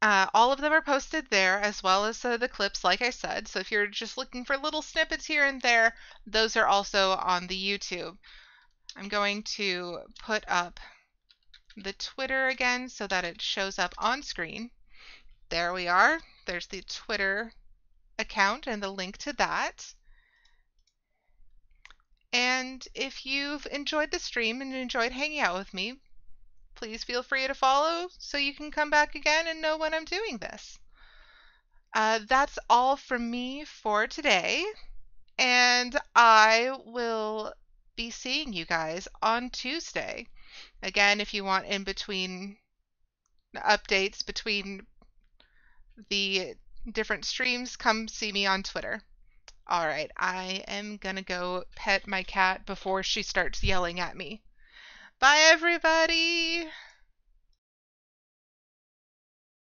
All of them are posted there, as well as the clips, like I said. So if you're just looking for little snippets here and there, those are also on the YouTube. I'm going to put up the Twitter again so that it shows up on screen. There we are. There's the Twitter account and the link to that. And if you've enjoyed the stream and enjoyed hanging out with me, please feel free to follow so you can come back again and know when I'm doing this. That's all from me for today, and I will be seeing you guys on Tuesday. Again, if you want in between updates between the different streams, come see me on Twitter. All right, I am gonna go pet my cat before she starts yelling at me. Bye, everybody!